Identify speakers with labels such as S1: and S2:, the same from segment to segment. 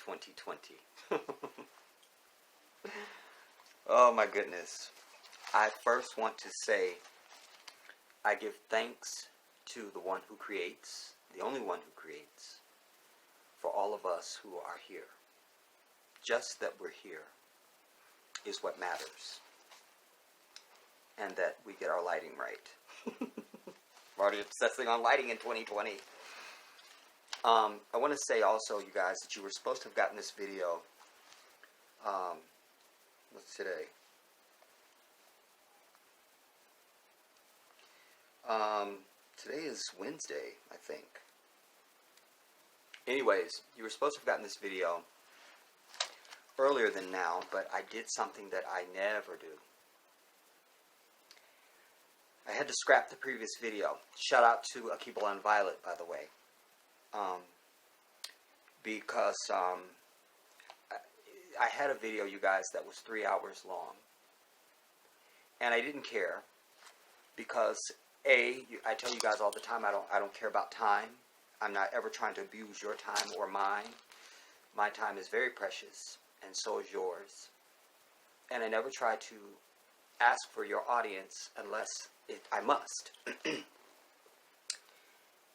S1: 2020. Oh my goodness. I first want to say I give thanks to the one who creates, the only one who creates, for all of us who are here. Just that we're here is what matters. And that we get our lighting right. I'm already obsessing on lighting in 2020. I want to say also, you guys, that you were supposed to have gotten this video. What's today? Today is Wednesday, I think. Anyways, you were supposed to have gotten this video earlier than now, but I did something that I never do. I had to scrap the previous video. Shout out to Akibal and Violet, by the way. Because I had a video, you guys, that was 3 hours long. And I didn't care because I tell you guys all the time, I don't care about time. I'm not ever trying to abuse your time or mine. My time is very precious, and so is yours. And I never try to ask for your audience unless I must.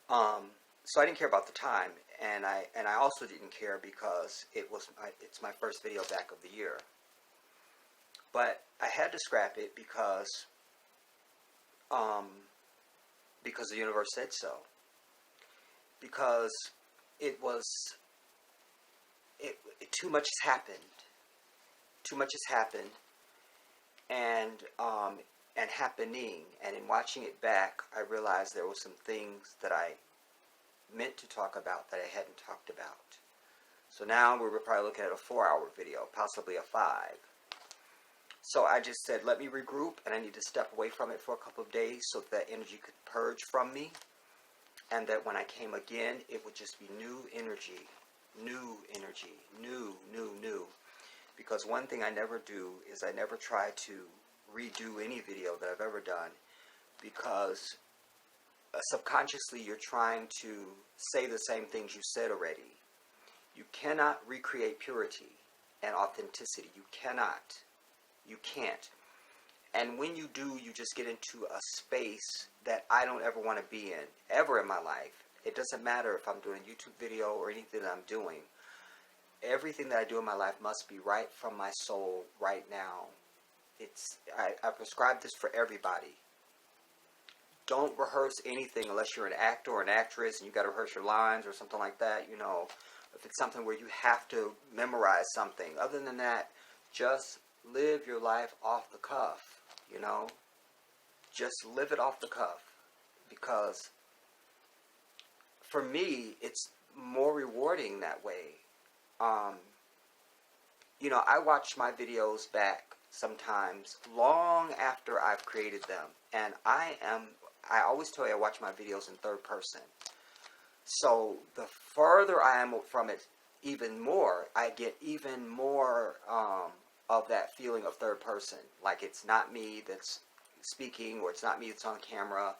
S1: So I didn't care about the time, and I also didn't care because it's my first video back of the year. But I had to scrap it because the universe said so. Because too much has happened. Too much has happened, and happening. And in watching it back, I realized there were some things that I meant to talk about that I hadn't talked about. So now we're probably looking at a 4-hour video, possibly a 5. So I just said, let me regroup, and I need to step away from it for a couple of days so that energy could purge from me, and that when I came again, it would just be new energy, new. Because one thing I never do is I never try to redo any video that I've ever done, because subconsciously you're trying to say the same things you said already. You cannot recreate purity and authenticity. You cannot. You can't. And when you do, you just get into a space that I don't ever want to be in, ever in my life. It doesn't matter if I'm doing a YouTube video or anything that I'm doing. Everything that I do in my life must be right from my soul right now. I prescribe this for everybody. Don't rehearse anything unless you're an actor or an actress and you got to rehearse your lines or something like that. You know, if it's something where you have to memorize something. Other than that, just live your life off the cuff. You know, just live it off the cuff. Because for me, it's more rewarding that way. You know, I watch my videos back sometimes long after I've created them, and I always tell you I watch my videos in third person. So the further I am from it, even more, I get even more of that feeling of third person. Like it's not me that's speaking, or it's not me that's on camera.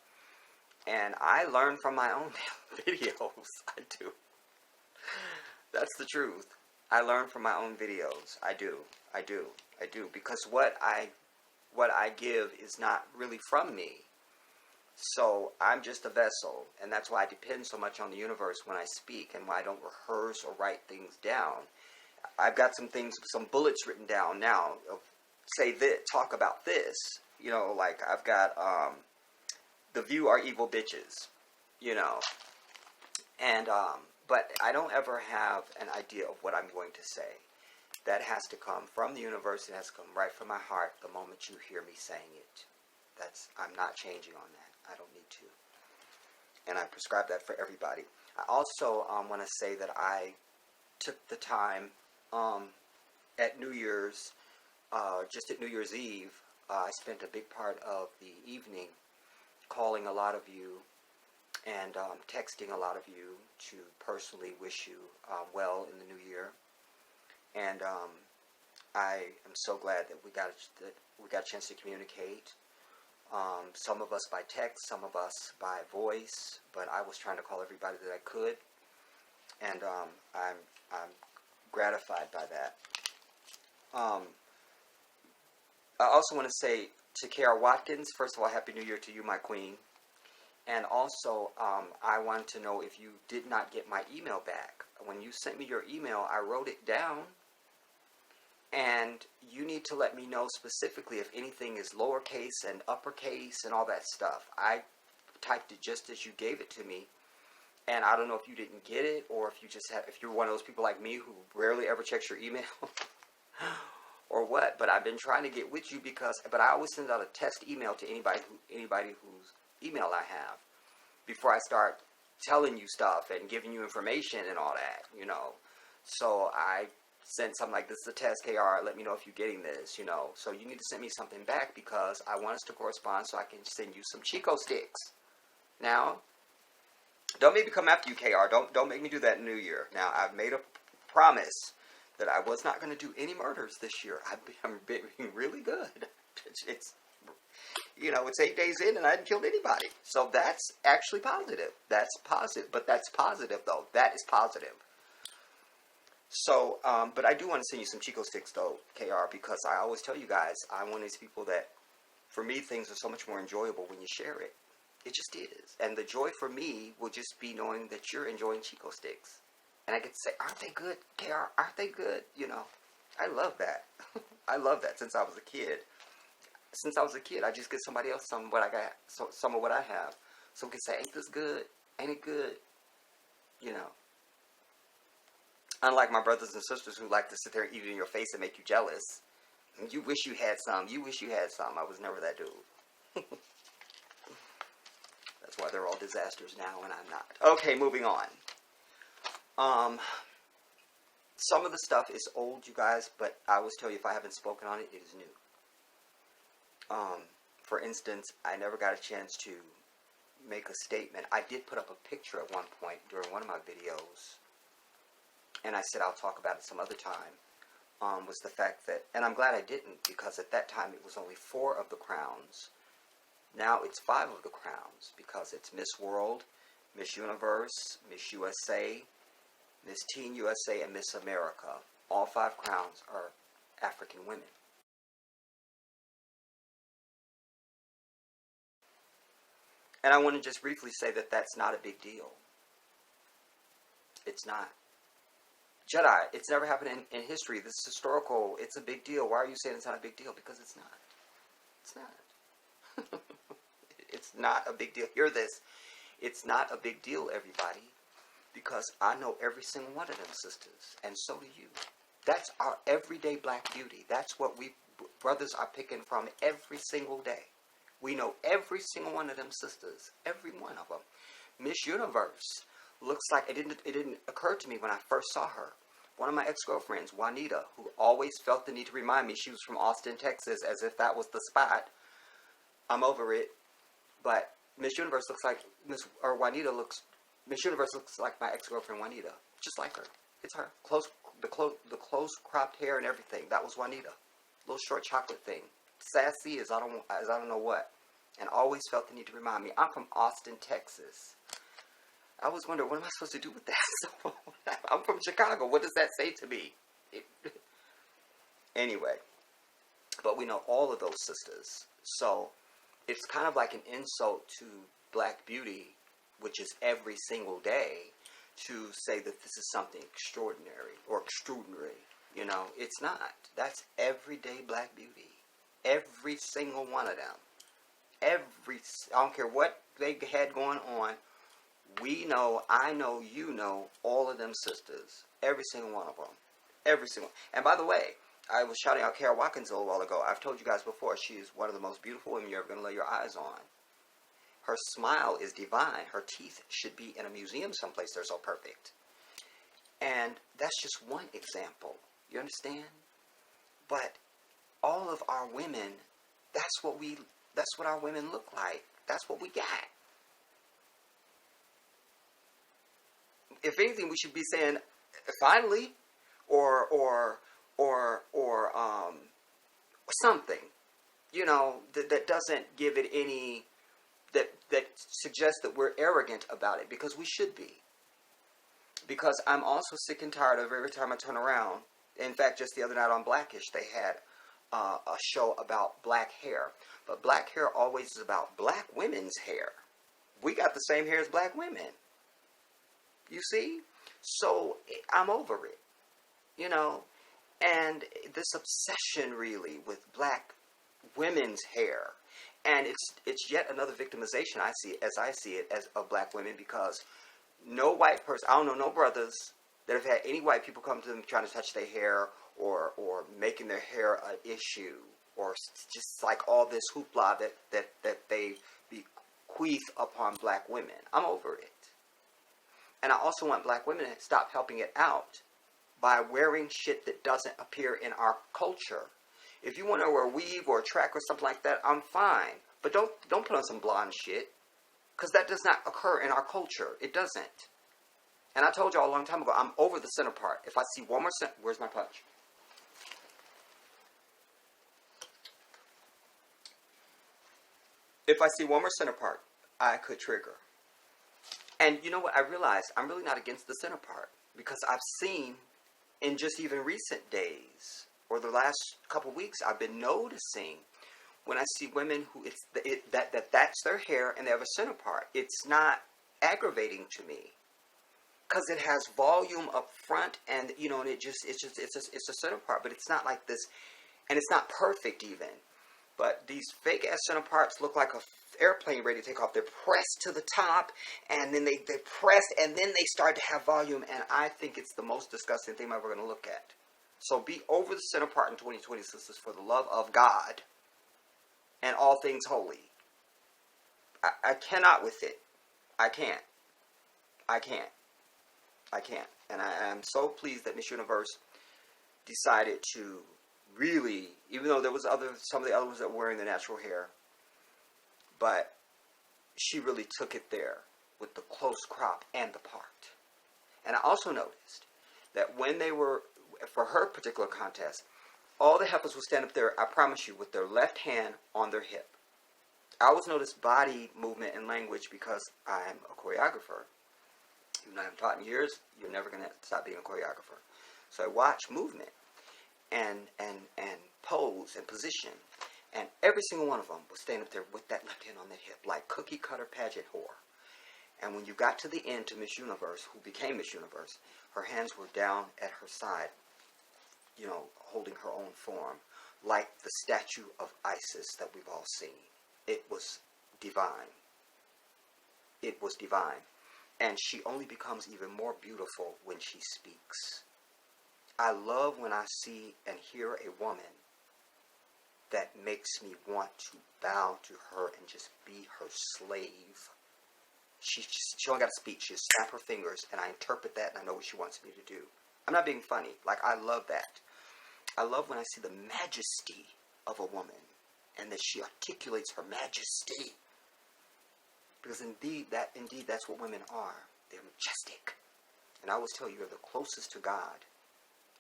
S1: And I learn from my own videos. I do. That's the truth. I learn from my own videos. I do. Because what I give is not really from me. So I'm just a vessel, and that's why I depend so much on the universe when I speak, and why I don't rehearse or write things down. I've got some things, some bullets written down now. Say this, talk about this. You know, like I've got The View are evil bitches. You know, and but I don't ever have an idea of what I'm going to say. That has to come from the universe. It has to come right from my heart the moment you hear me saying it. I'm not changing on that. I don't need to. And I prescribe that for everybody. I also want to say that I took the time at New Year's, just at New Year's Eve, I spent a big part of the evening calling a lot of you and texting a lot of you to personally wish you well in the new year. And I am so glad that we got a chance to communicate. Some of us by text, some of us by voice, but I was trying to call everybody that I could. And I'm gratified by that. I also want to say to Kara Watkins, first of all, Happy New Year to you, my queen. And also, I wanted to know if you did not get my email back. When you sent me your email, I wrote it down. And you need to let me know specifically if anything is lowercase and uppercase and all that stuff. I typed it just as you gave it to me. And I don't know if you didn't get it, or if you just have, if you're one of those people like me who rarely ever checks your email, or what. But I've been trying to get with you but I always send out a test email to anybody whose email I have before I start telling you stuff and giving you information and all that, you know. So I sent something like, this is a test, KR, let me know if you're getting this, you know. So you need to send me something back because I want us to correspond so I can send you some Chico sticks. Now, don't make me come after you, KR. Don't make me do that in New Year. Now, I've made a promise that I was not going to do any murders this year. I'm being really good. It's you know, it's 8 days in and I hadn't killed anybody. So that's actually positive. That's positive. But that's positive, though. That is positive. So, but I do want to send you some Chico sticks, though, KR, because I always tell you guys, I'm one of these people that, for me, things are so much more enjoyable when you share it. It just is. And the joy for me will just be knowing that you're enjoying Chico sticks. And I get to say, aren't they good, KR? Aren't they good? You know, I love that. I love that since I was a kid. Since I was a kid, I just get somebody else some of what I got, some of what I have. Someone can say, ain't this good? Ain't it good? You know. Unlike my brothers and sisters who like to sit there and eat it in your face and make you jealous. You wish you had some. You wish you had some. I was never that dude. That's why they're all disasters now and I'm not. Okay, moving on. Some of the stuff is old, you guys, but I always tell you if I haven't spoken on it, it is new. For instance, I never got a chance to make a statement. I did put up a picture at one point during one of my videos, and I said I'll talk about it some other time, was the fact that, and I'm glad I didn't, because at that time it was only 4 of the crowns. Now it's 5 of the crowns, because it's Miss World, Miss Universe, Miss USA, Miss Teen USA, and Miss America. All 5 crowns are African women. And I want to just briefly say that that's not a big deal. It's not. Jedi, it's never happened in history. This is historical. It's a big deal. Why are you saying it's not a big deal? Because it's not. It's not. It's not a big deal. Hear this. It's not a big deal, everybody, because I know every single one of them sisters, and so do you. That's our everyday black beauty. That's what we brothers are picking from every single day. We know every single one of them sisters. Every one of them. Miss Universe looks like, it didn't occur to me when I first saw her. One of my ex-girlfriends, Juanita, who always felt the need to remind me she was from Austin, Texas, as if that was the spot. I'm over it. But Miss Universe looks like, Miss Universe looks like my ex-girlfriend Juanita. Just like her. It's her. The close cropped hair and everything. That was Juanita. Little short chocolate thing. Sassy as I don't know what. And always felt the need to remind me. I'm from Austin, Texas. I was wondering, what am I supposed to do with that? I'm from Chicago. What does that say to me? Anyway. But we know all of those sisters. So, it's kind of like an insult to black beauty, which is every single day, to say that this is something extraordinary or extraordinary. You know, it's not. That's everyday black beauty. Every single one of them. I don't care what they had going on. We know, I know, you know, all of them sisters. Every single one of them. Every single. And by the way, I was shouting out Kara Watkins a little while ago. I've told you guys before, she is one of the most beautiful women you're ever going to lay your eyes on. Her smile is divine. Her teeth should be in a museum someplace. They're so perfect. And that's just one example. You understand? But all of our women, that's what our women look like. That's what we got. If anything, we should be saying, finally, or something, you know, that doesn't give it any, that suggests that we're arrogant about it, because we should be. Because I'm also sick and tired of every time I turn around. In fact, just the other night on Blackish, they had a show about black hair. But black hair always is about black women's hair. We got the same hair as black women. You see? So I'm over it. You know? And this obsession really with black women's hair. And it's yet another victimization as I see it as of black women, because no white person, I don't know no brothers that have had any white people come to them trying to touch their hair or making their hair an issue, or just like all this hoopla that they bequeath upon black women. I'm over it. And I also want black women to stop helping it out by wearing shit that doesn't appear in our culture. If you want to wear a weave or a track or something like that, I'm fine. But don't put on some blonde shit, because that does not occur in our culture. It doesn't. And I told y'all a long time ago, I'm over the center part. If I see one more center, where's my punch? If I see one more center part, I could trigger. And you know what? I realized I'm really not against the center part, because I've seen in just even recent days or the last couple weeks, I've been noticing when I see women who that's their hair and they have a center part, it's not aggravating to me, because it has volume up front, and you know, and it's a center part, but it's not like this, and it's not perfect even. But these fake ass center parts look like a airplane ready to take off. They're pressed to the top, and then they press, and then they start to have volume, and I think it's the most disgusting thing I'm ever going to look at. So be over the center part in 2020, sisters, for the love of God and all things holy. I cannot with it. I can't. And I'm so pleased that Miss Universe decided to really, even though there was some of the others that were wearing the natural hair, but she really took it there with the close crop and the part. And I also noticed that when they were, for her particular contest, all the heifers would stand up there, I promise you, with their left hand on their hip. I always notice body movement and language because I'm a choreographer. Even though I haven't taught in years, you're never going to stop being a choreographer. So I watch movement and pose and position. And every single one of them was standing up there with that left hand on their hip, like cookie cutter pageant whore. And when you got to the end to Miss Universe, who became Miss Universe, her hands were down at her side, you know, holding her own form, like the statue of Isis that we've all seen. It was divine. It was divine. And she only becomes even more beautiful when she speaks. I love when I see and hear a woman that makes me want to bow to her and just be her slave. She only got to speak. She just snap her fingers, and I interpret that, and I know what she wants me to do. I'm not being funny. Like, I love that. I love when I see the majesty of a woman, and that she articulates her majesty. Because indeed, that's what women are. They're majestic. And I always tell you, you're the closest to God.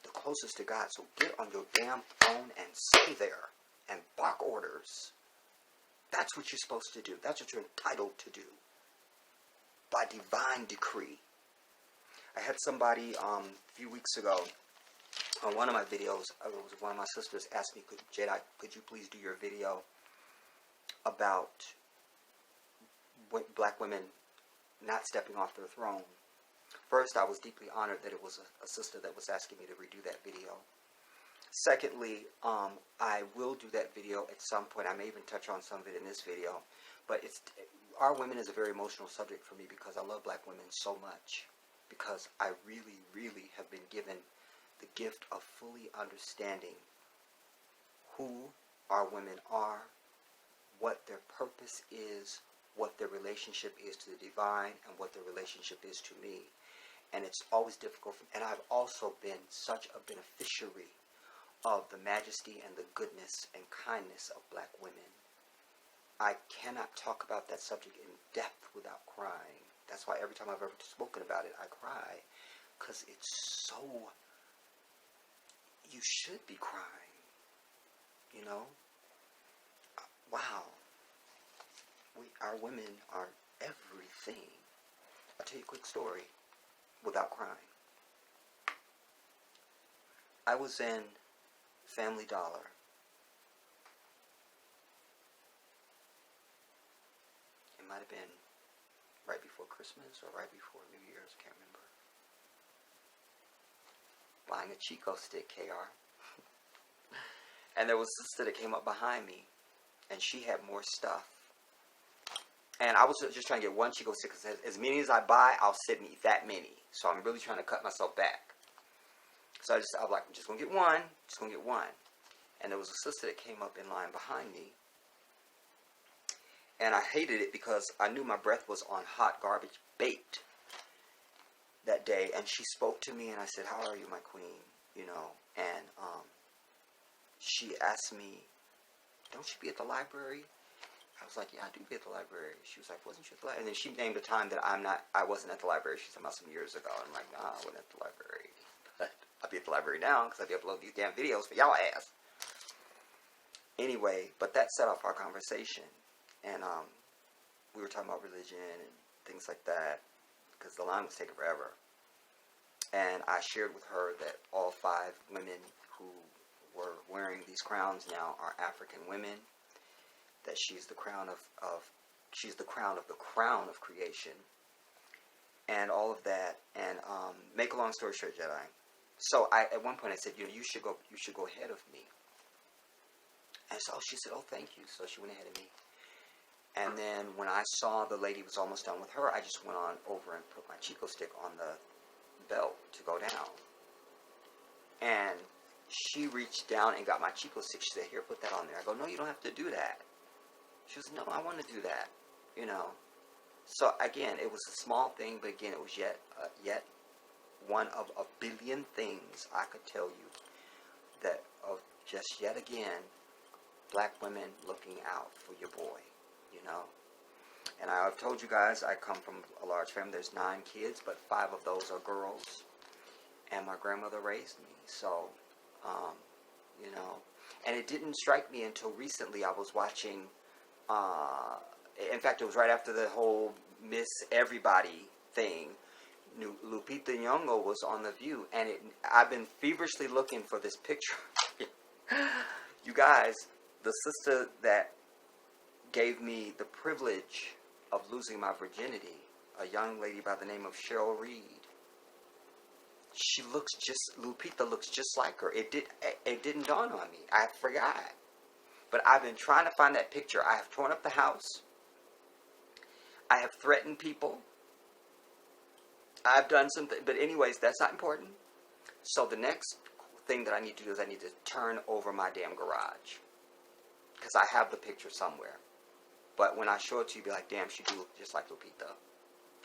S1: The closest to God. So get on your damn phone and stay there and bark orders. That's what you're supposed to do. That's what you're entitled to do. By divine decree. I had somebody a few weeks ago on one of my videos, it was one of my sisters asked me, Jedi, could you please do your video about black women not stepping off their throne? First, I was deeply honored that it was a sister that was asking me to redo that video. Secondly, I will do that video at some point. I may even touch on some of it in this video. But our women is a very emotional subject for me because I love black women so much. Because I really, really have been given the gift of fully understanding who our women are, what their purpose is, what their relationship is to the divine, and what their relationship is to me. And it's always difficult. And I've also been such a beneficiary of the majesty and the goodness and kindness of black women. I cannot talk about that subject in depth without crying. That's why every time I've ever spoken about it, I cry. Because it's so... You should be crying. You know? Wow. Our women are everything. I'll tell you a quick story. without crying. I was in Family Dollar. It might have been right before Christmas or right before New Year's, can't remember. Buying a Chico stick, KR. And there was a sister that came up behind me, and she had more stuff. And I was just trying to get one Chico stick, because as many as I buy, I'll sit and eat that many. So I'm really trying to cut myself back. So I was like, I'm just going to get one, And there was a sister that came up in line behind me. And I hated it because I knew my breath was on hot garbage baked that day. And she spoke to me, and I said, how are you, my queen? You know, and she asked me, don't you be at the library? I was like, yeah, I do be at the library. She was like, wasn't you at the library? And then she named a time that I wasn't at the library. She said about some years ago. And I'm like, nah, I wasn't at the library. But I'll be at the library now because I be uploading these damn videos for y'all ass. Anyway, but that set off our conversation. And we were talking about religion and things like that because the line was taking forever. And I shared with her that all 5 women who were wearing these crowns now are African women. That she's the crown of the crown of creation, and all of that. And make a long story short, Jedi. So at one point I said, you should go ahead of me. And so she said, oh, thank you. So she went ahead of me. And then when I saw the lady was almost done with her, I just went on over and put my Chico stick on the belt to go down. And she reached down and got my Chico stick. She said, here, put that on there. I go, no, you don't have to do that. She was, no, I want to do that, you know. So, again, it was a small thing, but again, it was yet one of a billion things I could tell you that of just yet again, black women looking out for your boy, you know. And I've told you guys I come from a large family. There's 9 kids, but 5 of those are girls. And my grandmother raised me, so, you know. And it didn't strike me until recently. I was watching... in fact, it was right after the whole Miss Everybody thing. Lupita Nyong'o was on The View, and I've been feverishly looking for this picture. You guys, the sister that gave me the privilege of losing my virginity, a young lady by the name of Cheryl Reed. Lupita looks just like her. It didn't dawn on me. I forgot. But I've been trying to find that picture. I have torn up the house. I have threatened people. I've done something. But anyways, that's not important. So the next thing that I need to do is I need to turn over my damn garage. Because I have the picture somewhere. But when I show it to you, you'll be like, damn, she do look just like Lupita.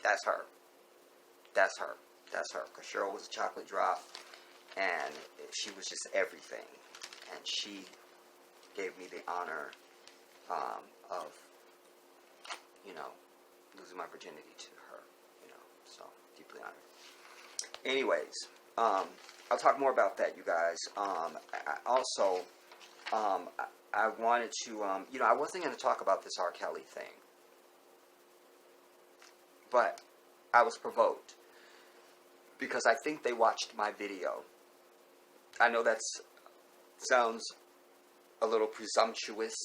S1: That's her. That's her. That's her. Because Cheryl was a chocolate drop. And she was just everything. And she... gave me the honor of, you know, losing my virginity to her, you know, so deeply honored. Anyways, I'll talk more about that, you guys. I wanted to, you know, I wasn't going to talk about this R. Kelly thing, but I was provoked because I think they watched my video. I know that sounds a little presumptuous,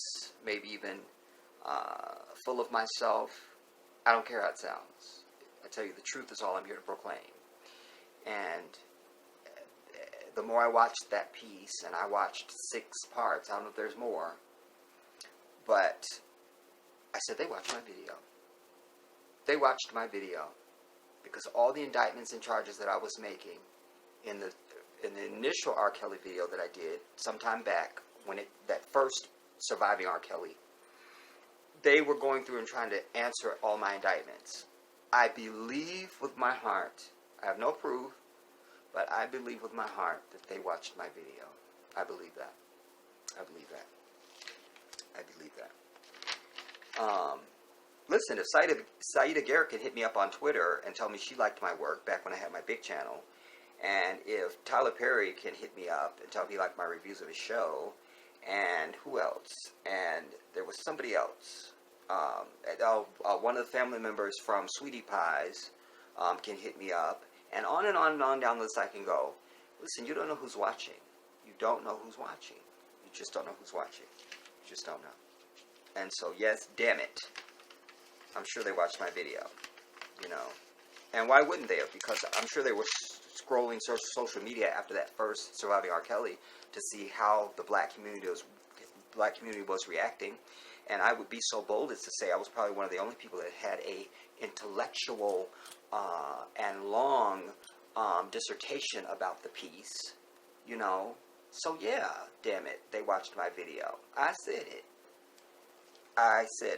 S1: maybe even full of myself. I don't care how it sounds. I tell you, the truth is all I'm here to proclaim. And the more I watched that piece, and I watched 6 parts, I don't know if there's more, but I said, they watched my video. They watched my video because all the indictments and charges that I was making in the initial R. Kelly video that I did sometime back, that first Surviving R. Kelly, they were going through and trying to answer all my indictments. I believe with my heart, I have no proof, but I believe with my heart that they watched my video. I believe that. I believe that. I believe that. Listen, if Saida Garrett can hit me up on Twitter and tell me she liked my work back when I had my big channel, and if Tyler Perry can hit me up and tell me he liked my reviews of his show, and who else? And there was somebody else. One of the family members from Sweetie Pies can hit me up And on and on and on down the list I can go. Listen, you don't know who's watching. You don't know who's watching. You just don't know who's watching. You just don't know. And so, yes, damn it. I'm sure they watched my video, you know. And why wouldn't they have? Because I'm sure they were scrolling social media after that first Surviving R. Kelly to see how the black community was reacting. And I would be so bold as to say I was probably one of the only people that had a intellectual and long dissertation about the piece, you know. So yeah, damn it, they watched my video. I said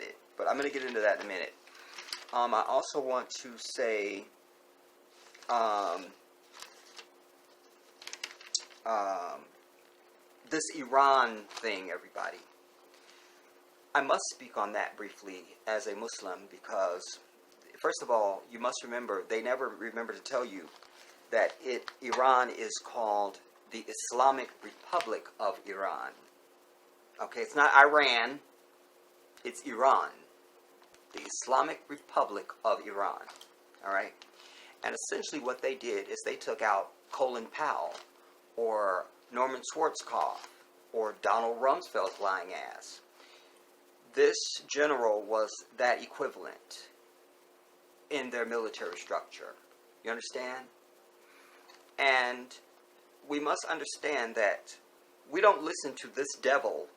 S1: it. But I'm going to get into that in a minute. I also want to say this Iran thing, everybody. I must speak on that briefly as a Muslim because, first of all, you must remember, they never remember to tell you that Iran is called the Islamic Republic of Iran. Okay, it's not Iran, it's Iran. The Islamic Republic of Iran. Alright? And essentially what they did is they took out Colin Powell, or Norman Schwarzkopf, or Donald Rumsfeld's lying ass. This general was that equivalent in their military structure. You understand? And we must understand that we don't listen to this devil,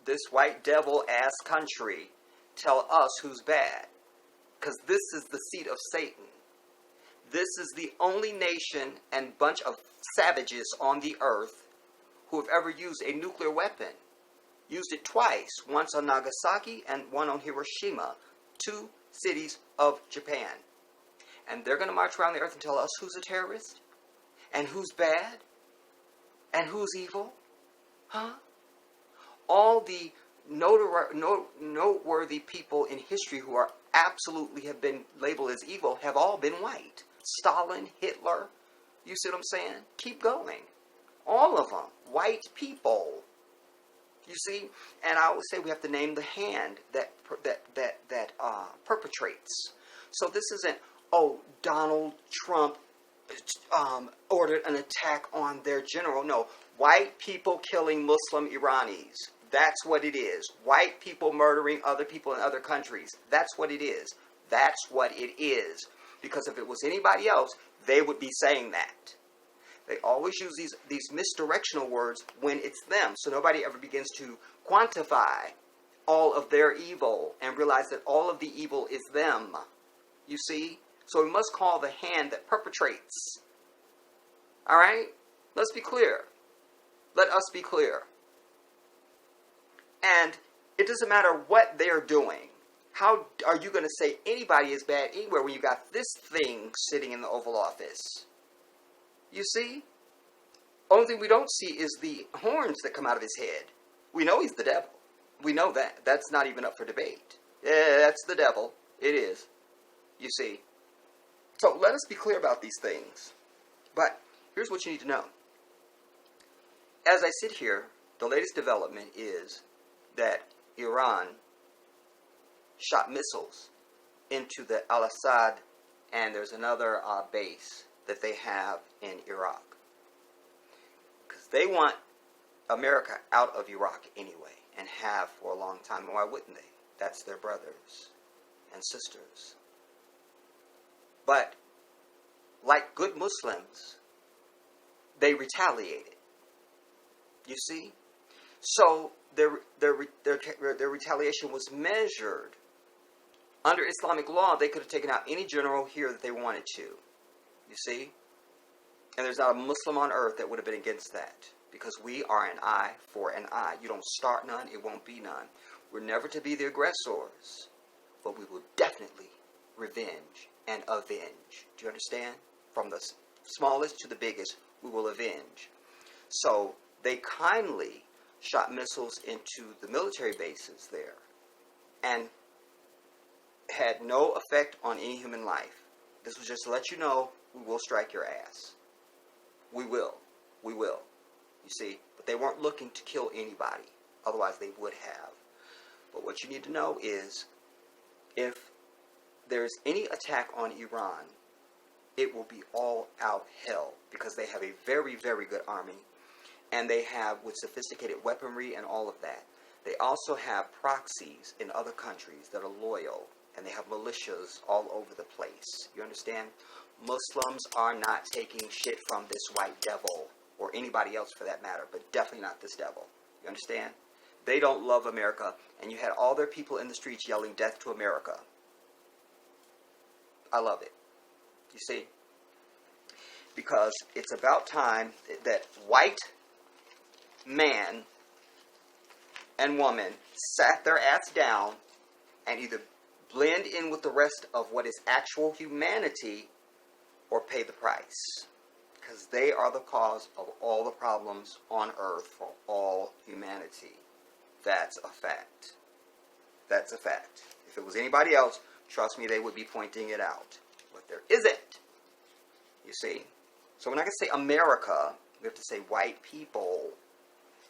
S1: this white devil-ass country, tell us who's bad. Because this is the seat of Satan. This is the only nation and bunch of savages on the earth who have ever used a nuclear weapon. Used it twice, once on Nagasaki and one on Hiroshima, 2 cities of Japan. And they're going to march around the earth and tell us who's a terrorist? And who's bad? And who's evil? Huh? All the noteworthy people in history who are absolutely have been labeled as evil have all been white. Stalin, Hitler, you see what I'm saying? Keep going. All of them. White people. You see? And I always say we have to name the hand that perpetrates. So this isn't, oh, Donald Trump ordered an attack on their general. No, white people killing Muslim Iranis. That's what it is. White people murdering other people in other countries. That's what it is. That's what it is. Because if it was anybody else, they would be saying that. They always use these misdirectional words when it's them. So nobody ever begins to quantify all of their evil and realize that all of the evil is them. You see? So we must call the hand that perpetrates. Alright? Let's be clear. Let us be clear. And it doesn't matter what they're doing. How are you going to say anybody is bad anywhere when you got this thing sitting in the Oval Office? You see? Only thing we don't see is the horns that come out of his head. We know he's the devil. We know that. That's not even up for debate. Yeah, that's the devil. It is. You see? So let us be clear about these things. But here's what you need to know. As I sit here, the latest development is that Iran shot missiles into the Al-Assad, and there's another base that they have in Iraq. Because they want America out of Iraq anyway, and have for a long time. Why wouldn't they? That's their brothers and sisters. But, like good Muslims, they retaliated. You see? So, their retaliation was measured. Under Islamic law, they could have taken out any general here that they wanted to. You see? And there's not a Muslim on earth that would have been against that. Because we are an eye for an eye. You don't start none, it won't be none. We're never to be the aggressors. But we will definitely revenge and avenge. Do you understand? From the smallest to the biggest, we will avenge. So, they kindly shot missiles into the military bases there. And had no effect on any human life. This was just to let you know, we will strike your ass. We will. We will. You see? But they weren't looking to kill anybody. Otherwise they would have. But what you need to know is, if there's any attack on Iran, it will be all out hell because they have a very, very good army, and they have with sophisticated weaponry and all of that. They also have proxies in other countries that are loyal, and they have militias all over the place. You understand? Muslims are not taking shit from this white devil, or anybody else for that matter, but definitely not this devil. You understand? They don't love America, and you had all their people in the streets yelling death to America. I love it. You see? Because it's about time that white man and woman sat their ass down and either blend in with the rest of what is actual humanity or pay the price. Because they are the cause of all the problems on earth for all humanity. That's a fact. That's a fact. If it was anybody else, trust me, they would be pointing it out. But there isn't. You see? So we're not going to say America. We have to say white people.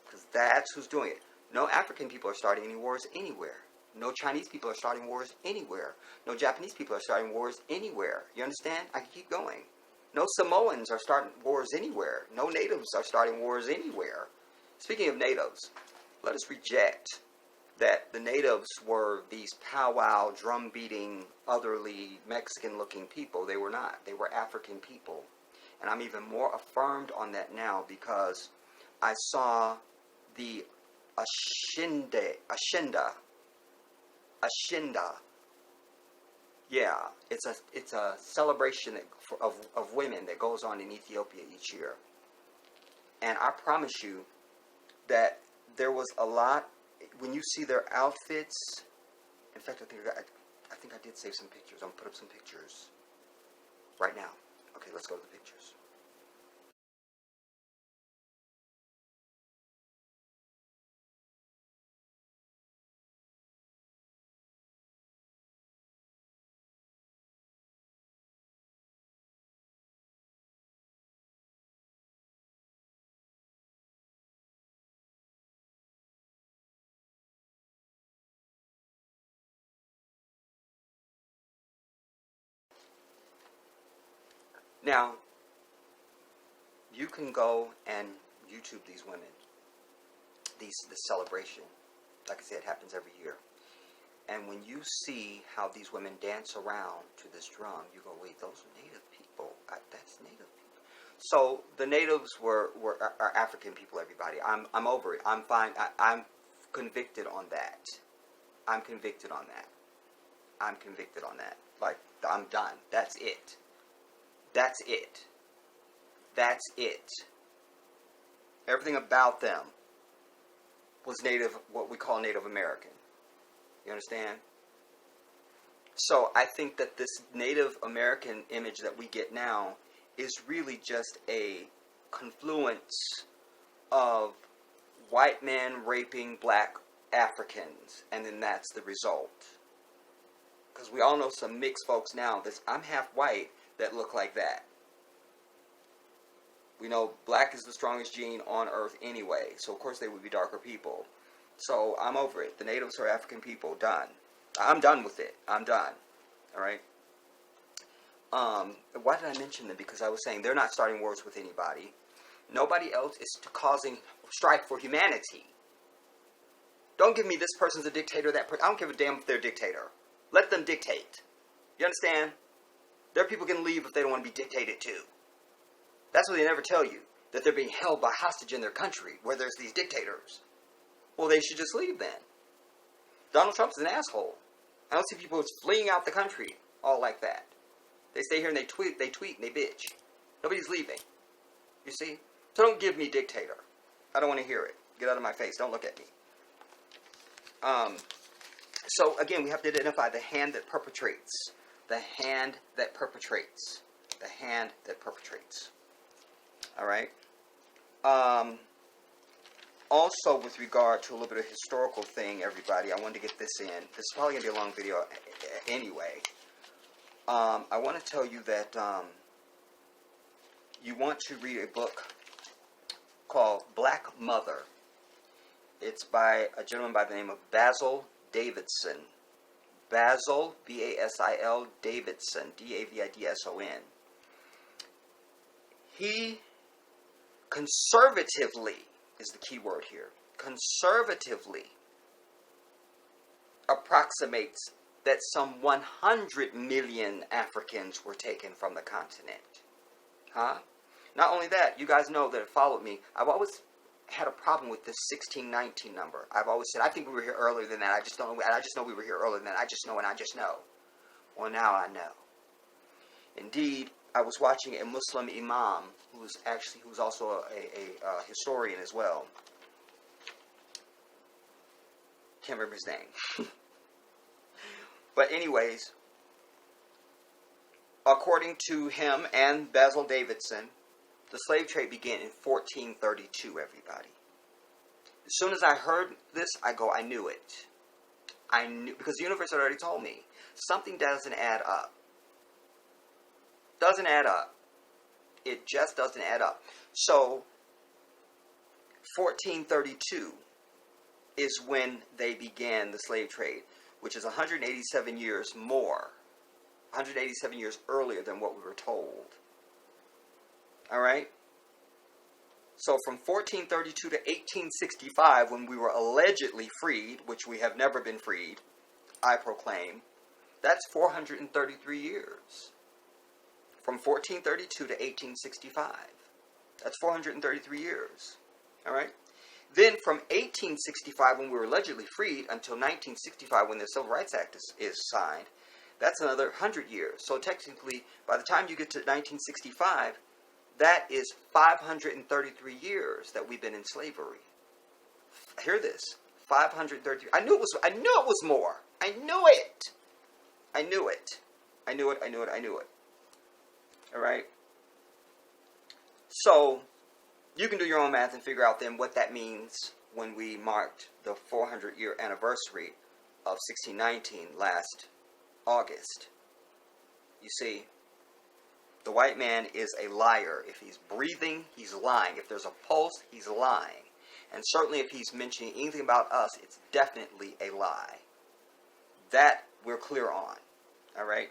S1: Because that's who's doing it. No African people are starting any wars anywhere. No Chinese people are starting wars anywhere. No Japanese people are starting wars anywhere. You understand? I can keep going. No Samoans are starting wars anywhere. No natives are starting wars anywhere. Speaking of natives, let us reject that the natives were these powwow, drum-beating, otherly, Mexican-looking people. They were not. They were African people. And I'm even more affirmed on that now because I saw the Ashinda. Yeah, it's a celebration of women that goes on in Ethiopia each year. And I promise you that there was a lot, when you see their outfits, in fact, I think I did save some pictures. I'm going to put up some pictures right now. Okay, let's go to the pictures. Now, you can go and YouTube these women, this celebration. Like I said, it happens every year. And when you see how these women dance around to this drum, you go, wait, those are native people. That's native people. So the natives are African people, everybody. I'm over it. I'm fine. I'm convicted on that. I'm convicted on that. I'm convicted on that. Like, I'm done. That's it. That's it. That's it. Everything about them was native, what we call Native American. You understand? So I think that this Native American image that we get now is really just a confluence of white men raping black Africans, and then that's the result. Because we all know some mixed folks now that I'm half white that look like that. We know black is the strongest gene on earth anyway, so of course they would be darker people. So I'm over it. The natives are African people. Done. I'm done with it. I'm done. Alright? Why did I mention them? Because I was saying they're not starting wars with anybody. Nobody else is causing strife for humanity. Don't give me this person's a dictator, that person. I don't give a damn if they're a dictator. Let them dictate. You understand? Their people can leave if they don't want to be dictated to. That's what they never tell you. That they're being held by hostage in their country where there's these dictators. Well, they should just leave then. Donald Trump's an asshole. I don't see people fleeing out the country all like that. They stay here and they tweet and they bitch. Nobody's leaving. You see? So don't give me dictator. I don't want to hear it. Get out of my face. Don't look at me. So again, we have to identify the hand that perpetrates. The hand that perpetrates. The hand that perpetrates. Alright? Also, with regard to a little bit of historical thing, everybody, I wanted to get this in. This is probably going to be a long video anyway. I want to tell you that you want to read a book called Black Mother. It's by a gentleman by the name of Basil Davidson. Basil, B-A-S-I-L, Davidson, D-A-V-I-D-S-O-N. he conservatively, is the key word here, conservatively approximates that some 100 million Africans were taken from the continent. Huh? Not only that, you guys know that have followed me, I've always had a problem with this 1619 number. I've always said, I think we were here earlier than that. I just don't know. I just know we were here earlier than that. I just know and I just know. Well, now I know. Indeed, I was watching a Muslim imam who's also a historian as well. Can't remember his name. But anyways, according to him and Basil Davidson, the slave trade began in 1432, everybody. As soon as I heard this, I knew it. I knew, because the universe had already told me. Something doesn't add up. Doesn't add up. It just doesn't add up. So, 1432 is when they began the slave trade, which is 187 years more. 187 years earlier than what we were told. Alright? So from 1432 to 1865, when we were allegedly freed, which we have never been freed, I proclaim, that's 433 years. From 1432 to 1865. That's 433 years. Alright? Then from 1865, when we were allegedly freed, until 1965, when the Civil Rights Act is signed, that's another 100 years. So technically, by the time you get to 1965, that is 533 years that we've been in slavery. Hear this. 533. I knew it was more. I knew it. I knew it. Alright? So, you can do your own math and figure out then what that means when we marked the 400-year anniversary of 1619 last August. You see, the white man is a liar. If he's breathing, he's lying. If there's a pulse, he's lying. And certainly if he's mentioning anything about us, it's definitely a lie. That we're clear on. Alright?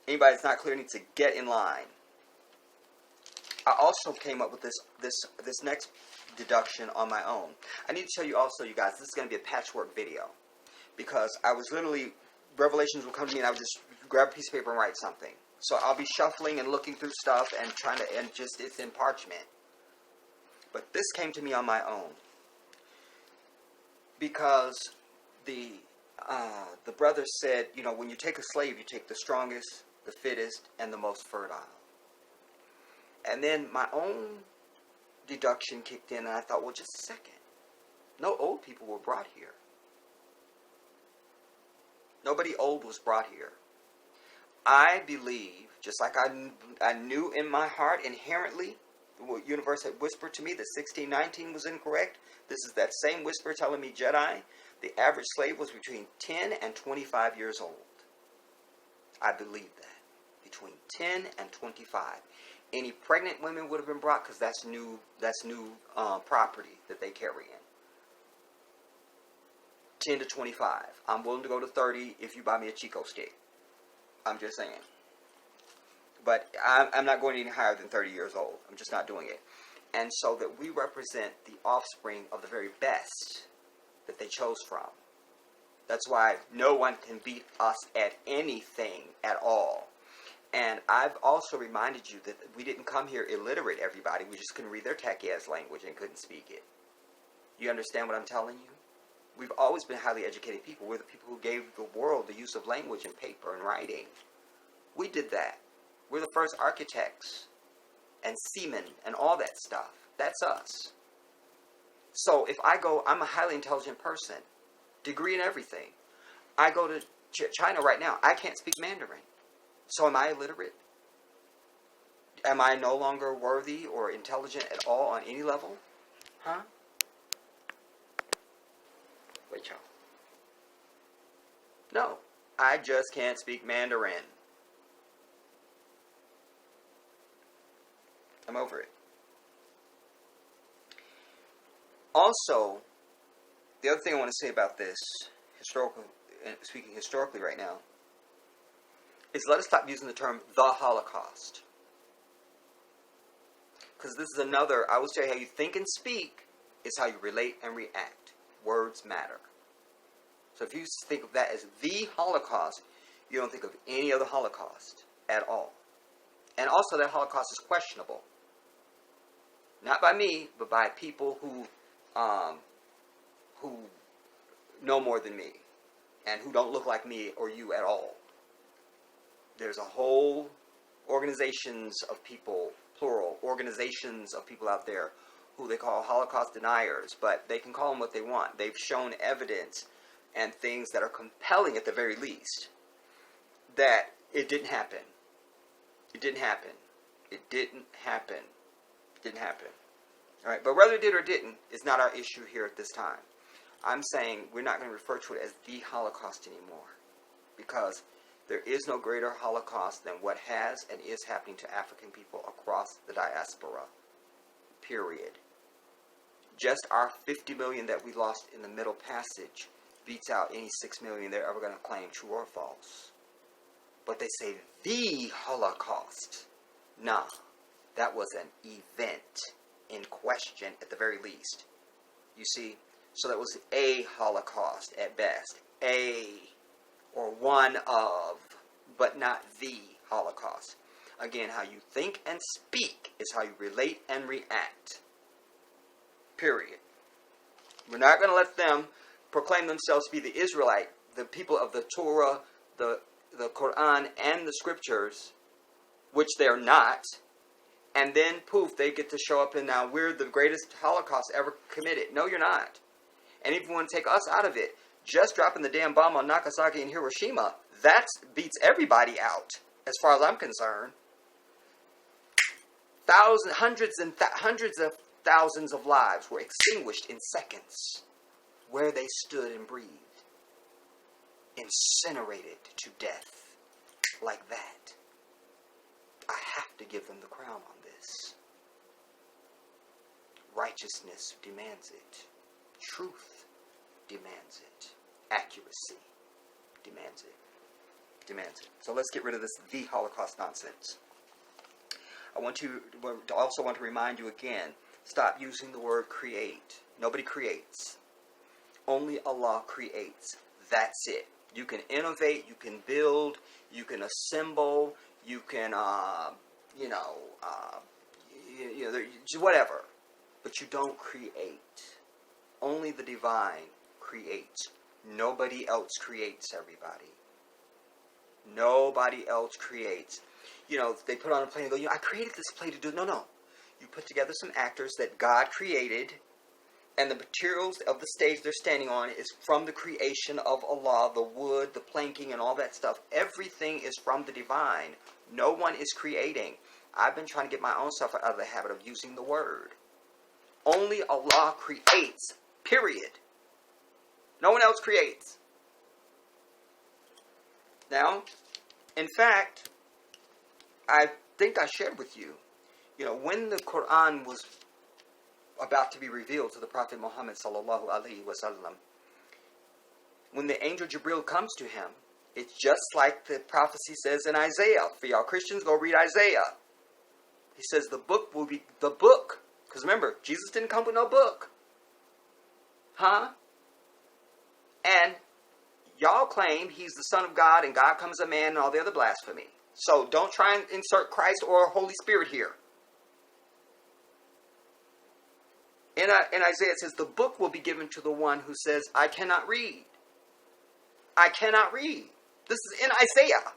S1: Anybody that's not clear needs to get in line. I also came up with this next deduction on my own. I need to tell you also, you guys, this is going to be a patchwork video. Because I was literally, revelations will come to me and I would just grab a piece of paper and write something. So I'll be shuffling and looking through stuff and trying to, and just, it's in parchment. But this came to me on my own. Because the brother said, you know, when you take a slave, you take the strongest, the fittest, and the most fertile. And then my own deduction kicked in and I thought, well, just a second. No old people were brought here. Nobody old was brought here. I believe, just like I knew in my heart inherently, the universe had whispered to me that 1619 was incorrect. This is that same whisper telling me, Jedi, the average slave was between 10 and 25 years old. I believe that. Between 10 and 25. Any pregnant women would have been brought because that's new property that they carry in. 10 to 25. I'm willing to go to 30 if you buy me a Chico stick. I'm just saying. But I'm not going any higher than 30 years old. I'm just not doing it. And so that we represent the offspring of the very best that they chose from. That's why no one can beat us at anything at all. And I've also reminded you that we didn't come here illiterate, everybody. We just couldn't read their tacky-ass language and couldn't speak it. You understand what I'm telling you? We've always been highly educated people. We're the people who gave the world the use of language and paper and writing. We did that. We're the first architects and seamen and all that stuff. That's us. So if I go, I'm a highly intelligent person. Degree in everything. I go to China right now. I can't speak Mandarin. So am I illiterate? Am I no longer worthy or intelligent at all on any level? Huh? Wait, y'all. No. I just can't speak Mandarin. I'm over it. Also, the other thing I want to say about this, speaking historically right now, is let us stop using the term the Holocaust. Because this is another, I will tell you, how you think and speak is how you relate and react. Words matter. So if you think of that as the Holocaust, you don't think of any other Holocaust at all. And also that Holocaust is questionable. Not by me, but by people who know more than me and who don't look like me or you at all. There's a whole organizations of people, plural, organizations of people out there who they call Holocaust deniers, but they can call them what they want. They've shown evidence and things that are compelling at the very least that it didn't happen. It didn't happen. It didn't happen. It didn't happen. All right, but whether it did or didn't is not our issue here at this time. I'm saying we're not going to refer to it as the Holocaust anymore, because there is no greater Holocaust than what has and is happening to African people across the diaspora. Period. Just our 50 million that we lost in the Middle Passage beats out any 6 million they're ever going to claim, true or false. But they say the Holocaust. Nah, that was an event in question at the very least. You see? So that was a Holocaust at best. A, or one of, but not the Holocaust. Again, how you think and speak is how you relate and react. Period. We're not going to let them proclaim themselves to be the Israelite, the people of the Torah, the Quran, and the Scriptures, which they're not, and then poof, they get to show up and now we're the greatest Holocaust ever committed. No, you're not. And if you want to take us out of it, just dropping the damn bomb on Nagasaki and Hiroshima, that beats everybody out, as far as I'm concerned. Hundreds of thousands of lives were extinguished in seconds where they stood and breathed. Incinerated to death like that. I have to give them the crown on this. Righteousness demands it. Truth demands it. Accuracy demands it. Demands it. So let's get rid of this the Holocaust nonsense. I also want to remind you again, stop using the word create. Nobody creates. Only Allah creates. That's it. You can innovate, you can build, you can assemble, you can, whatever. But you don't create. Only the divine creates. Nobody else creates, everybody. Nobody else creates. They put on a play and go, I created this play to do... No. You put together some actors that God created, and the materials of the stage they're standing on is from the creation of Allah, the wood, the planking, and all that stuff. Everything is from the divine. No one is creating. I've been trying to get my own self out of the habit of using the word. Only Allah creates. Period. No one else creates. Now, in fact, I think I shared with you, when the Quran was about to be revealed to the Prophet Muhammad sallallahu alaihi wasallam, when the angel Jibril comes to him, it's just like the prophecy says in Isaiah. For y'all Christians, go read Isaiah. He says the book will be the book. Because remember, Jesus didn't come with no book. Huh? And y'all claim he's the Son of God and God comes a man and all the other blasphemy. So don't try and insert Christ or Holy Spirit here. In Isaiah it says, the book will be given to the one who says, I cannot read. I cannot read. This is in Isaiah.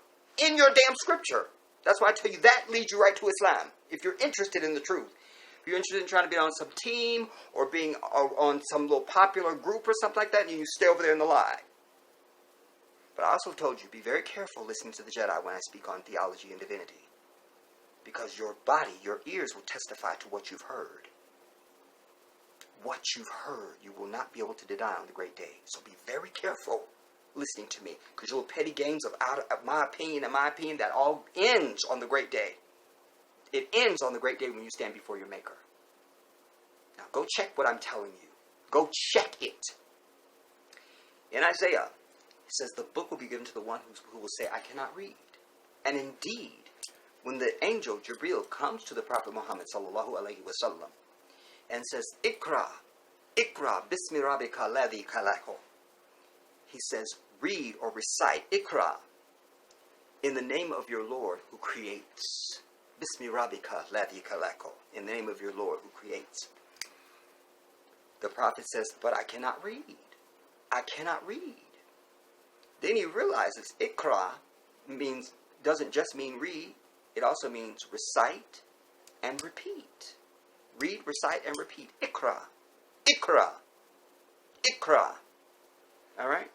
S1: In your damn scripture. That's why I tell you that leads you right to Islam. If you're interested in the truth. If you're interested in trying to be on some team or being on some little popular group or something like that, and you stay over there in the lie. But I also told you, be very careful listening to the Jedi when I speak on theology and divinity. Because your body, your ears will testify to what you've heard. What you've heard, you will not be able to deny on the great day. So be very careful listening to me. Because your little petty games of my opinion and my opinion, that all ends on the great day. It ends on the great day when you stand before your Maker. Now go check what I'm telling you. Go check it. In Isaiah, it says the book will be given to the one who will say, I cannot read. And indeed, when the angel Jibril comes to the Prophet Muhammad sallallahu alaihi wasallam and says, Iqra, Iqra, Bismi Rabbika alladhi khalaqo. He says, read or recite, Iqra, in the name of your Lord who creates. Bismi Rabbika alladhi khalaqo. In the name of your Lord who creates. The Prophet says, but I cannot read. I cannot read. Then he realizes Iqra doesn't just mean read. It also means recite and repeat. Read, recite, and repeat. Iqra. Iqra. Iqra. Alright?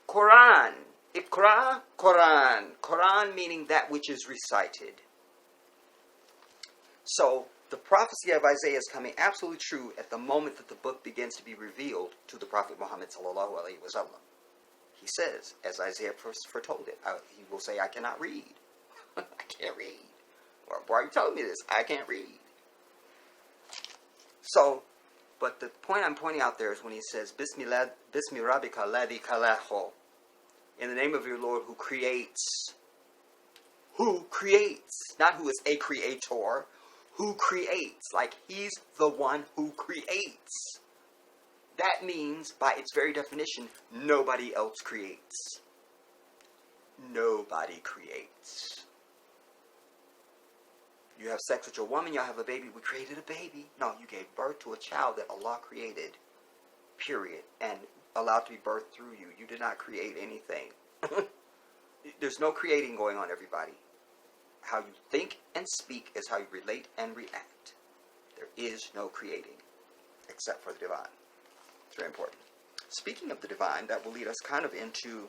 S1: Quran. Iqra, Quran. Quran meaning that which is recited. So, the prophecy of Isaiah is coming absolutely true at the moment that the book begins to be revealed to the Prophet Muhammad sallallahu alaihi wasallam. He says, as Isaiah first foretold it, he will say, I cannot read. I can't read. Why are you telling me this? I can't read. So, but the point I'm pointing out there is when he says, Bismi Rabbika alladhi khalaqo. In the name of your Lord who creates. Who creates. Not who is a creator. Who creates. Like he's the one who creates. That means, by its very definition, nobody else creates. Nobody creates. You have sex with your woman, you have a baby. We created a baby. No, you gave birth to a child that Allah created. Period. And allowed to be birthed through you. You did not create anything. There's no creating going on, everybody. How you think and speak is how you relate and react. There is no creating except for the divine. It's very important. Speaking of the divine, that will lead us kind of into...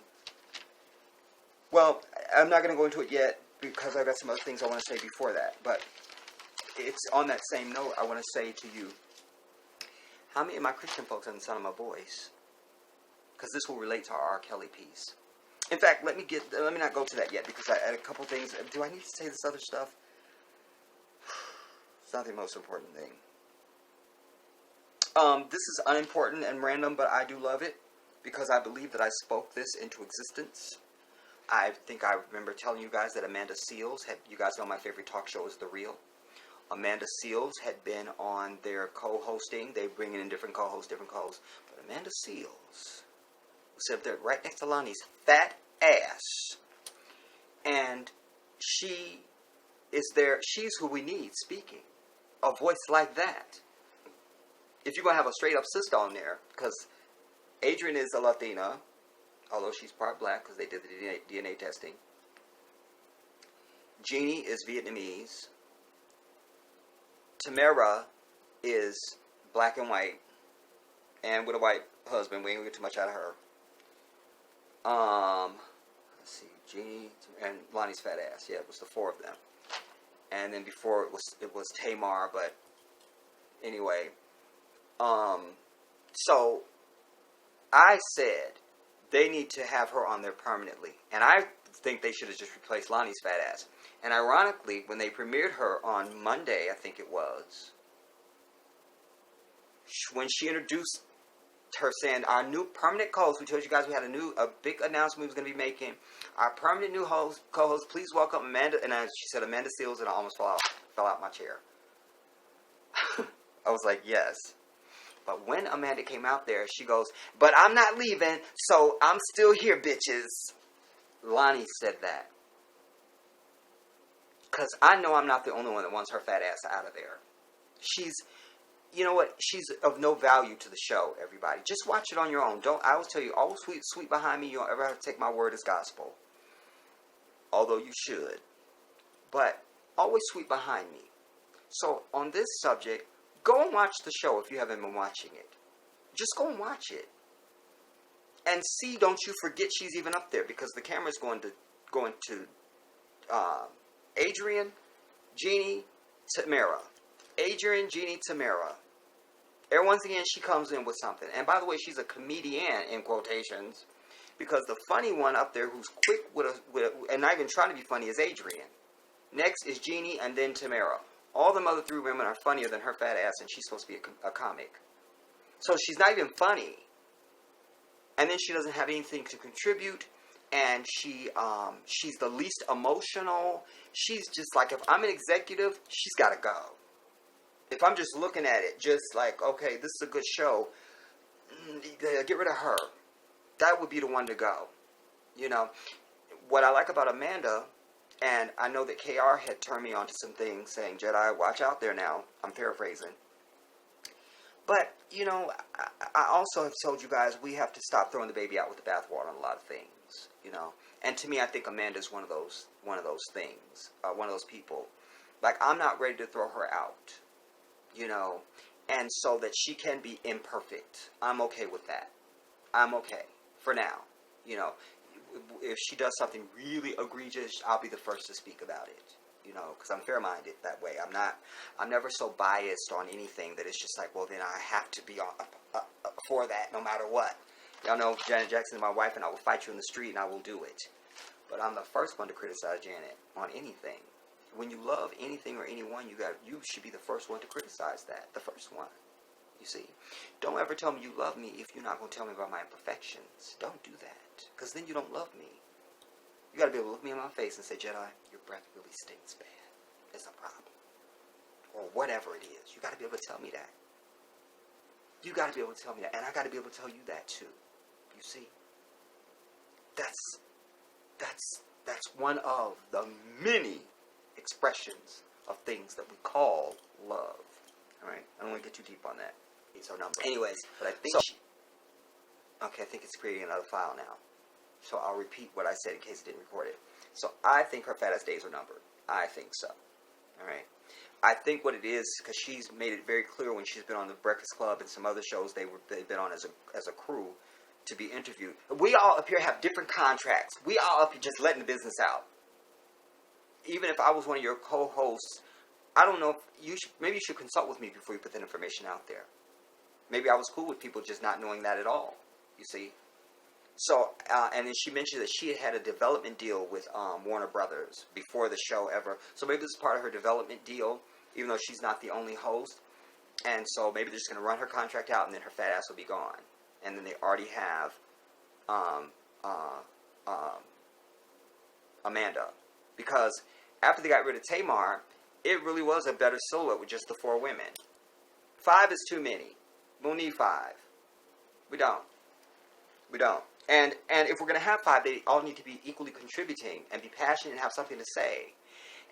S1: Well, I'm not going to go into it yet because I've got some other things I want to say before that. But it's on that same note I want to say to you, how many of my Christian folks are the sound of my voice? Because this will relate to our R. Kelly piece. In fact, let me not go to that yet because I had a couple things. Do I need to say this other stuff? It's not the most important thing. This is unimportant and random, but I do love it because I believe that I spoke this into existence. I think I remember telling you guys that Amanda Seales you guys know my favorite talk show is The Real. Amanda Seales had been on their co-hosting. They bring in different co-hosts. But Amanda Seales was up there right next to Lonnie's fat ass. And she is there. She's who we need speaking. A voice like that. If you're going to have a straight up sister on there, because Adrian is a Latina, although she's part black because they did the DNA testing. Jeannie is Vietnamese. Tamara is black and white, and with a white husband. We ain't gonna get too much out of her. Let's see, Jeannie and Lonnie's fat ass. Yeah, it was the four of them. And then before it was Tamar, but anyway. So I said they need to have her on there permanently, and I think they should have just replaced Lonnie's fat ass. And ironically, when they premiered her on Monday, I think it was, when she introduced her saying, our new permanent co-host, we told you guys we had a big announcement we was going to be making. Our permanent new co-host, please welcome Amanda. And she said Amanda Seales, and I almost fell out my chair. I was like, yes. But when Amanda came out there, she goes, but I'm not leaving, so I'm still here, bitches. Lonnie said that. Because I know I'm not the only one that wants her fat ass out of there. You know what? She's of no value to the show, everybody. Just watch it on your own. I always tell you, always sweet behind me. You don't ever have to take my word as gospel. Although you should. But always sweet behind me. So on this subject, go and watch the show if you haven't been watching it. Just go and watch it. And see, don't you forget she's even up there. Because the camera's going to Adrian, Jeannie, Tamara. Adrian, Jeannie, Tamara. Every once again, she comes in with something. And by the way, she's a comedian, in quotations. Because the funny one up there who's quick and not even trying to be funny is Adrian. Next is Jeannie and then Tamara. All the other three women are funnier than her fat ass, and she's supposed to be a comic. So she's not even funny. And then she doesn't have anything to contribute. and she's the least emotional. She's just like, if I'm an executive, she's got to go. If I'm just looking at it, just like, okay, this is a good show, get rid of her. That would be the one to go. You know, what I like about Amanda, and I know that KR had turned me on to some things, saying, Jedi, watch out there now. I'm paraphrasing. But, you know, I also have told you guys we have to stop throwing the baby out with the bathwater on a lot of things, you know. And to me, I think Amanda's one of those things, one of those people. Like, I'm not ready to throw her out, you know, and so that she can be imperfect. I'm okay with that. I'm okay for now, you know. If she does something really egregious, I'll be the first to speak about it. You know, because I'm fair-minded that way. I'm never so biased on anything that it's just like, well, then I have to be for that no matter what. Y'all know Janet Jackson is my wife, and I will fight you in the street, and I will do it. But I'm the first one to criticize Janet on anything. When you love anything or anyone, you should be the first one to criticize that. The first one. You see, don't ever tell me you love me if you're not going to tell me about my imperfections. Don't do that, because then you don't love me. You got to be able to look me in my face and say, Jedi, your breath really stinks bad. It's a problem. Or whatever it is. You got to be able to tell me that. You got to be able to tell me that. And I got to be able to tell you that too. You see? That's one of the many expressions of things that we call love. Alright? I don't want to get too deep on that. It's our number. Anyways, but I think okay, I think it's creating another file now. So I'll repeat what I said in case it didn't record it. So I think her fat ass days are numbered. I think so. Alright? I think what it is, because she's made it very clear when she's been on the Breakfast Club and some other shows they've been on as a crew to be interviewed. We all up here have different contracts. We all up here just letting the business out. Even if I was one of your co-hosts, I don't know if maybe you should consult with me before you put that information out there. Maybe I was cool with people just not knowing that at all. You see? So, and then she mentioned that she had a development deal with Warner Brothers before the show ever. So maybe this is part of her development deal, even though she's not the only host. And so maybe they're just going to run her contract out, and then her fat ass will be gone. And then they already have Amanda. Because after they got rid of Tamar, it really was a better silhouette with just the 4 women. 5 is too many. We don't need 5. We don't. We don't. And if we're going to have 5, they all need to be equally contributing and be passionate and have something to say.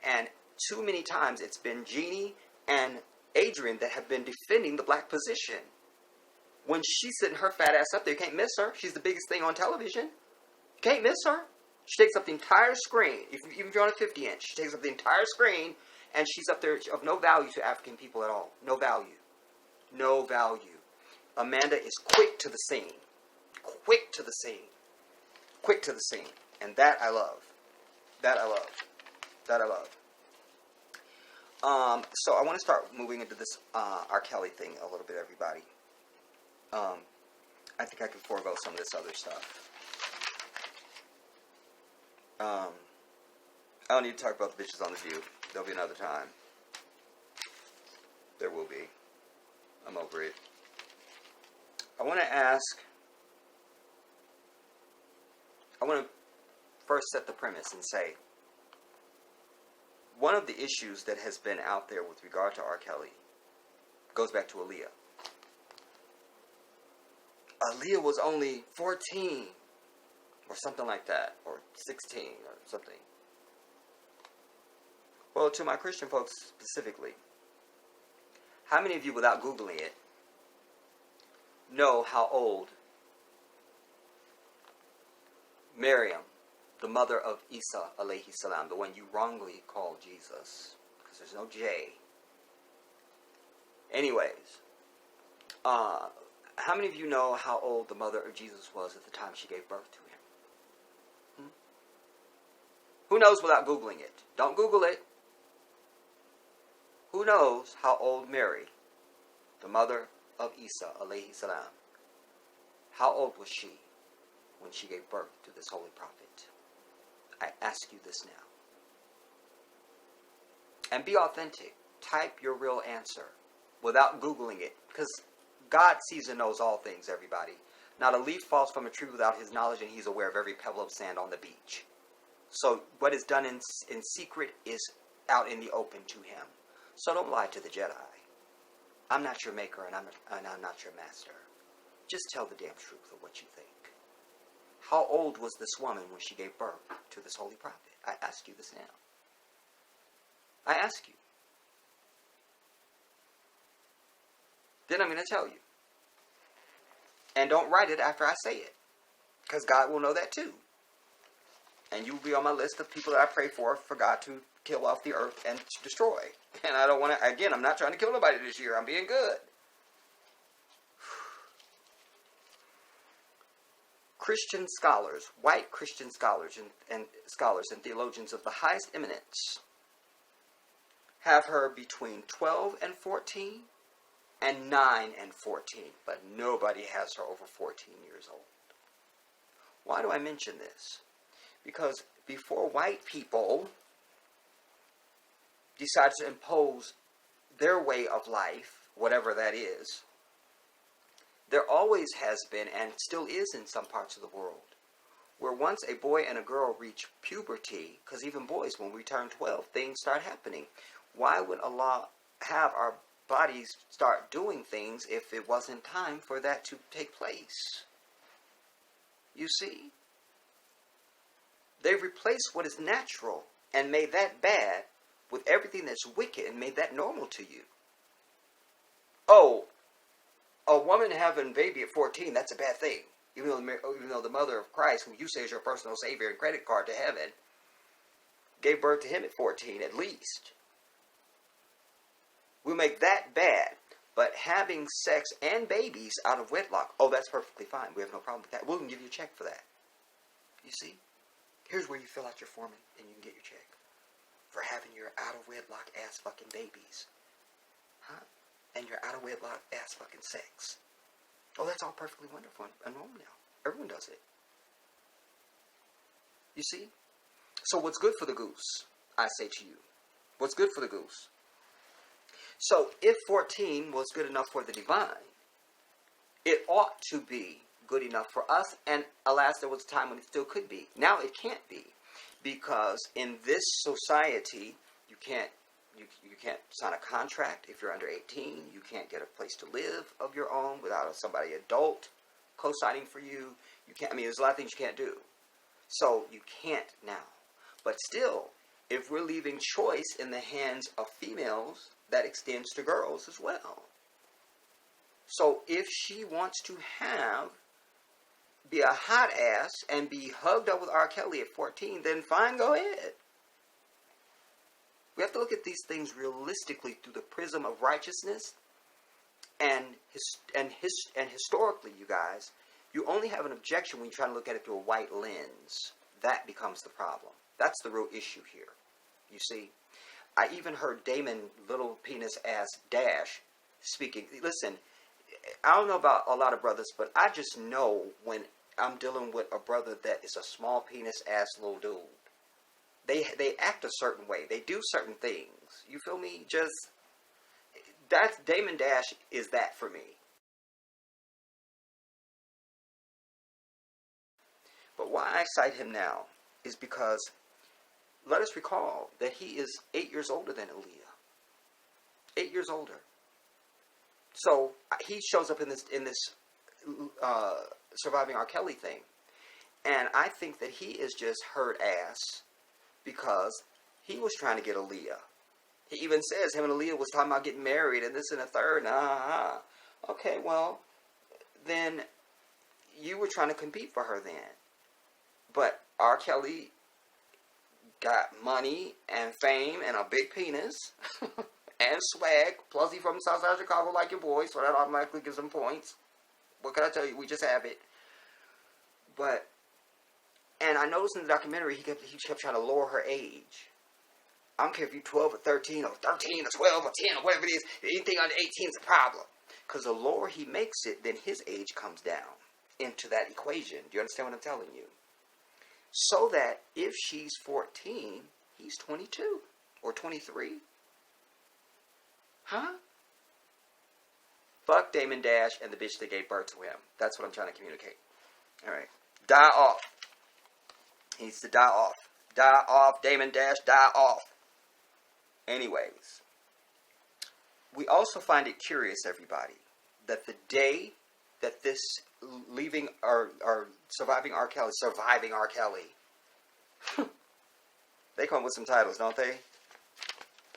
S1: And too many times it's been Jeannie and Adrian that have been defending the black position. When she's sitting her fat ass up there, you can't miss her. She's the biggest thing on television. You can't miss her. She takes up the entire screen. Even if you're on a 50-inch, she takes up the entire screen, and she's up there of no value to African people at all. No value. No value. Amanda is quick to the scene. Quick to the scene. Quick to the scene. And that I love. That I love. That I love. So I want to start moving into this R. Kelly thing a little bit, everybody. I think I can forego some of this other stuff. I don't need to talk about the bitches on The View. There'll be another time. There will be. I'm over it. I want to first set the premise and say, one of the issues that has been out there with regard to R. Kelly goes back to Aaliyah. Aaliyah was only 14 or something like that, or 16 or something. Well, to my Christian folks specifically, how many of you, without Googling it, know how old Miriam, the mother of Isa alayhi salam, the one you wrongly call Jesus, because there's no J. Anyways, how many of you know how old the mother of Jesus was at the time she gave birth to him? Who knows without Googling it? Don't Google it. Who knows how old Mary, the mother of Isa alayhi salam, how old was she when she gave birth to this holy prophet? I ask you this now. And be authentic. Type your real answer without Googling it, because God sees and knows all things, everybody. Not a leaf falls from a tree without his knowledge, and he's aware of every pebble of sand on the beach. So what is done in secret is out in the open to him. So don't lie to the Jedi. I'm not your maker, and I'm not your master. Just tell the damn truth of what you think. How old was this woman when she gave birth to this holy prophet? I ask you this now. I ask you. Then I'm going to tell you. And don't write it after I say it. Because God will know that too. And you will be on my list of people that I pray for God to kill off the earth and destroy. And I don't want to, again, I'm not trying to kill nobody this year. I'm being good. Christian scholars, white Christian scholars and theologians of the highest eminence have her between 12 and 14 and 9 and 14. But nobody has her over 14 years old. Why do I mention this? Because before white people decide to impose their way of life, whatever that is, there always has been, and still is in some parts of the world, where once a boy and a girl reach puberty, because even boys, when we turn 12, things start happening. Why would Allah have our bodies start doing things if it wasn't time for that to take place? You see? They've replaced what is natural and made that bad with everything that's wicked and made that normal to you. Oh, a woman having a baby at 14, that's a bad thing. Even though the mother of Christ, who you say is your personal savior and credit card to heaven, gave birth to him at 14 at least. We make that bad. But having sex and babies out of wedlock, oh, that's perfectly fine. We have no problem with that. We'll even give you a check for that. You see? Here's where you fill out your form and you can get your check. For having your out-of-wedlock ass fucking babies. Huh? And your out-of-wedlock ass fucking sex. Oh, that's all perfectly wonderful and normal now. Everyone does it. You see? So what's good for the goose, I say to you? What's good for the goose? So if 14 was good enough for the divine, it ought to be good enough for us, and alas, there was a time when it still could be. Now it can't be, because in this society, you can't sign a contract if you're under 18. You can't get a place to live of your own without somebody adult co-signing for you. You can't. I mean, there's a lot of things you can't do. So you can't now. But still, if we're leaving choice in the hands of females, that extends to girls as well. So if she wants to be a hot ass and be hugged up with R. Kelly at 14, then fine, go ahead. We have to look at these things realistically through the prism of righteousness, and historically, you guys, you only have an objection when you try to look at it through a white lens. That becomes the problem. That's the real issue here. You see, I even heard Damon Little Penis Ass Dash speaking. Listen, I don't know about a lot of brothers, but I just know when I'm dealing with a brother that is a small penis ass little dude. They act a certain way. They do certain things. You feel me? That's Damon Dash is that for me. But why I cite him now is because let us recall that he is 8 years older than Aaliyah. 8 years older. So he shows up in this Surviving R. Kelly thing. And I think that he is just hurt ass because he was trying to get Aaliyah. He even says him and Aaliyah was talking about getting married and this and a third. Okay, well, then you were trying to compete for her then. But R. Kelly got money and fame and a big penis and swag. Plus he's from the south side of Chicago like your boy, so that automatically gives him points. What can I tell you? We just have it. And I noticed in the documentary he kept trying to lower her age. I don't care if you're 12 or 13 or 13 or 12 or 10 or whatever it is. Anything under 18 is a problem. Because the lower he makes it, then his age comes down into that equation. Do you understand what I'm telling you? So that if she's 14, he's 22 or 23. Huh? Fuck Damon Dash and the bitch that gave birth to him. That's what I'm trying to communicate. All right. Die off. He needs to die off. Die off, Damon Dash. Die off. Anyways. We also find it curious, everybody, that the day that this leaving or surviving R. Kelly, they come up with some titles, don't they?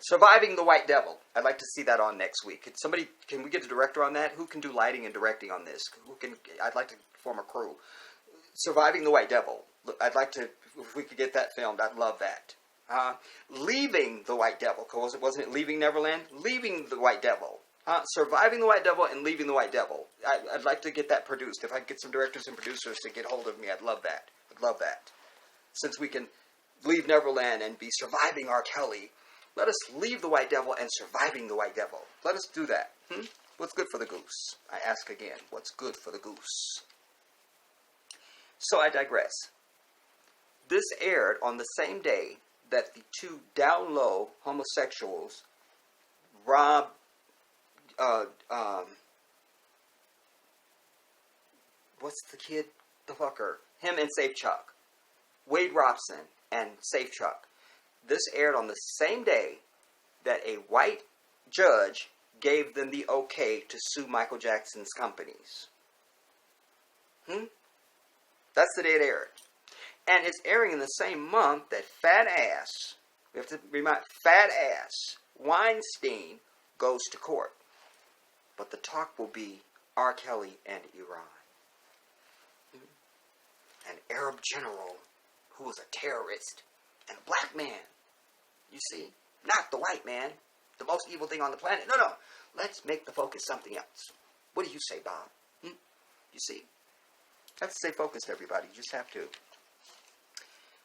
S1: Surviving the White Devil. I'd like to see that on next week. Can we get a director on that? Who can do lighting and directing on this? I'd like to form a crew. Surviving the White Devil. I'd like to, if we could get that filmed, I'd love that. Leaving the White Devil. Wasn't it Leaving Neverland? Leaving the White Devil. Surviving the White Devil and Leaving the White Devil. I'd like to get that produced. If I could get some directors and producers to get hold of me, I'd love that. I'd love that. Since we can leave Neverland and be surviving R. Kelly, let us leave the White Devil and surviving the White Devil. Let us do that. What's good for the goose? I ask again, what's good for the goose? So I digress. This aired on the same day that the two down low homosexuals, Rob, what's the kid? The fucker. Him and Safe Chuck. Wade Robson and Safe Chuck. This aired on the same day that a white judge gave them the okay to sue Michael Jackson's companies. That's the day it aired. And it's airing in the same month that fat ass, we have to remind, fat ass Weinstein goes to court. But the talk will be R. Kelly and Iran. An Arab general who was a terrorist and a black man. You see? Not the white man. The most evil thing on the planet. No. Let's make the focus something else. What do you say, Bob? You see? Have to stay focused, everybody. You just have to.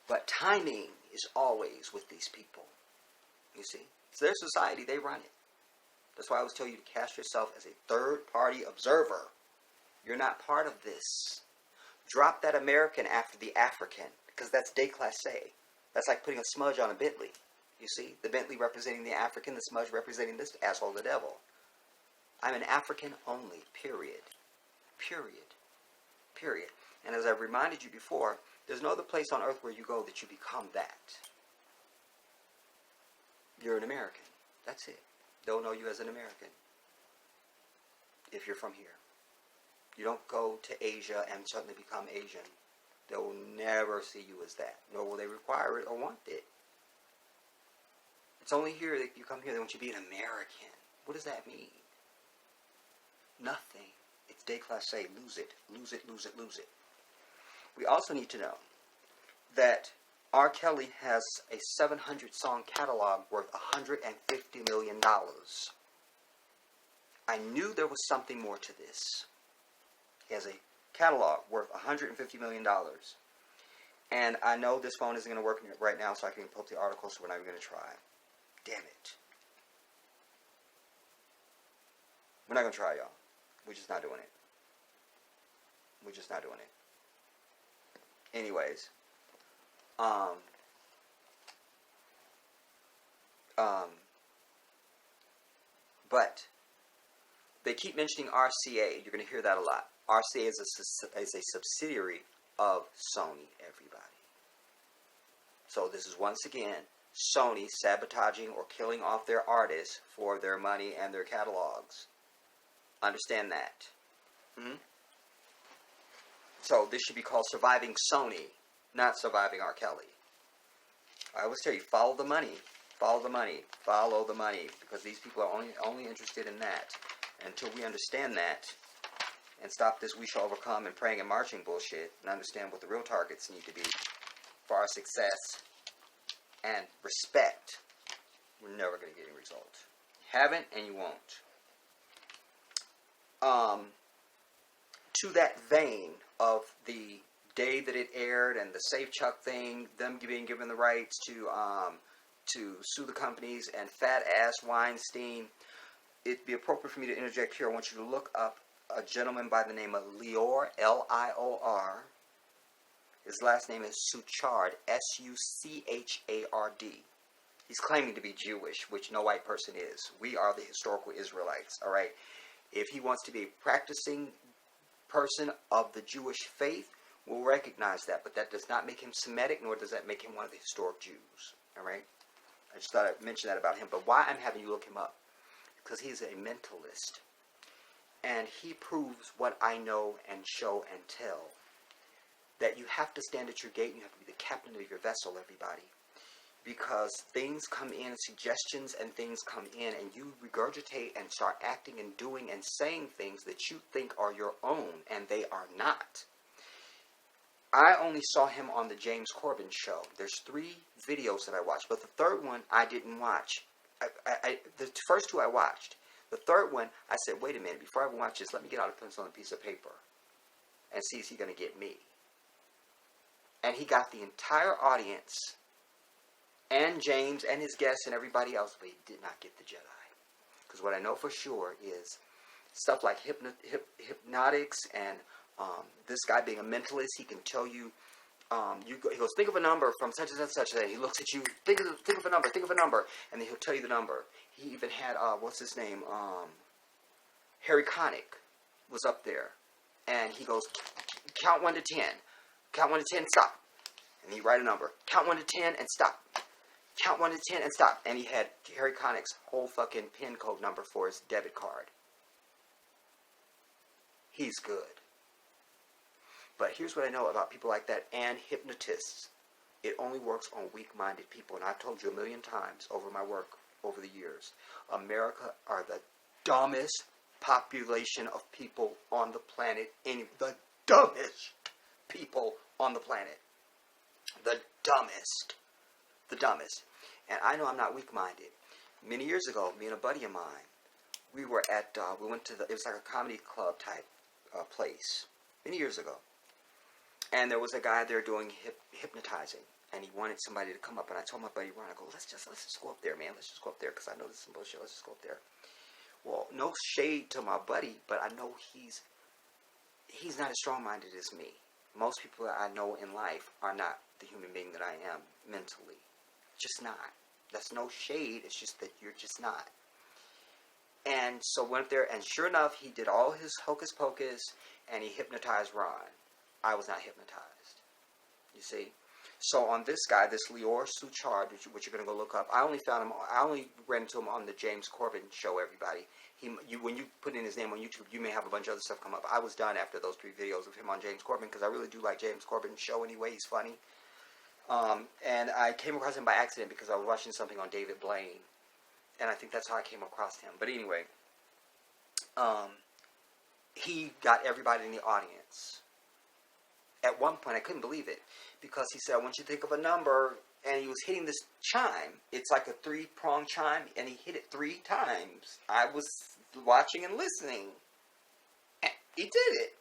S1: But timing is always with these people. You see? It's their society. They run it. That's why I always tell you to cast yourself as a third-party observer. You're not part of this. Drop that American after the African, because that's déclassé. That's like putting a smudge on a Bentley. You see? The Bentley representing the African, the smudge representing this asshole, the devil. I'm an African only, period. Period. And as I've reminded you before, there's no other place on earth where you go that you become that. You're an American. That's it. They'll know you as an American. If you're from here. You don't go to Asia and suddenly become Asian. They will never see you as that. Nor will they require it or want it. It's only here that you come here, they want you to be an American. What does that mean? Nothing. It's déclassé. Lose it. Lose it, lose it, lose it. We also need to know that R. Kelly has a 700-song catalog worth $150 million. I knew there was something more to this. He has a catalog worth $150 million. And I know this phone isn't going to work right now, so I can pull up the article, so we're not even going to try. Damn it. We're not going to try, y'all. We're just not doing it. We're just not doing it. Anyways. But they keep mentioning RCA. You're going to hear that a lot. RCA is a subsidiary of Sony, everybody. So this is once again Sony sabotaging or killing off their artists for their money and their catalogs. Understand that. So this should be called Surviving Sony, not Surviving R. Kelly. I always tell you, follow the money. Follow the money. Follow the money. Because these people are only interested in that. Until we understand that and stop this we shall overcome and praying and marching bullshit and understand what the real targets need to be for our success and respect, we're never going to get any result. Haven't and you won't. To that vein of the day that it aired and the Safe Chuck thing, them being given the rights to sue the companies and fat ass Weinstein, it'd be appropriate for me to interject here. I want you to look up a gentleman by the name of Lior, L-I-O-R. His last name is Suchard, S-U-C-H-A-R-D. He's claiming to be Jewish, which no white person is. We are the historical Israelites, all right? If he wants to be a practicing person of the Jewish faith, we'll recognize that. But that does not make him Semitic, nor does that make him one of the historic Jews. All right? I just thought I'd mention that about him. But why I'm having you look him up? Because he's a mentalist. And he proves what I know and show and tell. That you have to stand at your gate and you have to be the captain of your vessel, everybody. Because things come in, suggestions and things come in, and you regurgitate and start acting and doing and saying things that you think are your own, and they are not. I only saw him on the James Corbin show. There's 3 videos that I watched, but the third one I didn't watch. The first 2 I watched. The third one, I said, wait a minute, before I watch this, let me get out a pencil and a piece of paper and see if he's going to get me. And he got the entire audience and James and his guests and everybody else, but he did not get the Jedi. Because what I know for sure is stuff like hypnotics and this guy being a mentalist, he can tell you, he goes, think of a number from such and such, and he looks at you, think of a number, and then he'll tell you the number. He even had, what's his name, Harry Connick was up there, and he goes, count 1 to 10, count 1 to 10, stop, and he write a number, count 1 to 10 and stop. Count 1 to 10 and stop. And he had Harry Connick's whole fucking PIN code number for his debit card. He's good. But here's what I know about people like that and hypnotists. It only works on weak-minded people. And I've told you a million times over my work over the years. America are the dumbest population of people on the planet. The dumbest people on the planet. The dumbest. The dumbest. And I know I'm not weak-minded. Many years ago, me and a buddy of mine, we were at, we went to it was like a comedy club type place, many years ago. And there was a guy there doing hypnotizing, and he wanted somebody to come up, and I told my buddy Ron, I go, let's just go up there, man, let's just go up there, because I know this is some bullshit, let's just go up there. Well, no shade to my buddy, but I know he's not as strong-minded as me. Most people that I know in life are not the human being that I am mentally. Just not. That's no shade. It's just that you're just not. And so went there, and sure enough, he did all his hocus pocus, and he hypnotized Ron. I was not hypnotized. You see? So on this guy, this Lior Suchard, which you're going to go look up, I only ran into him on the James Corbin show, everybody. When you put in his name on YouTube, you may have a bunch of other stuff come up. I was done after those 3 videos of him on James Corbin, because I really do like James Corbin's show anyway. He's funny. And I came across him by accident because I was watching something on David Blaine. And I think that's how I came across him. But anyway, he got everybody in the audience. At one point, I couldn't believe it. Because he said, I want you to think of a number. And he was hitting this chime. It's like a 3-prong chime. And he hit it 3 times. I was watching and listening. And he did it.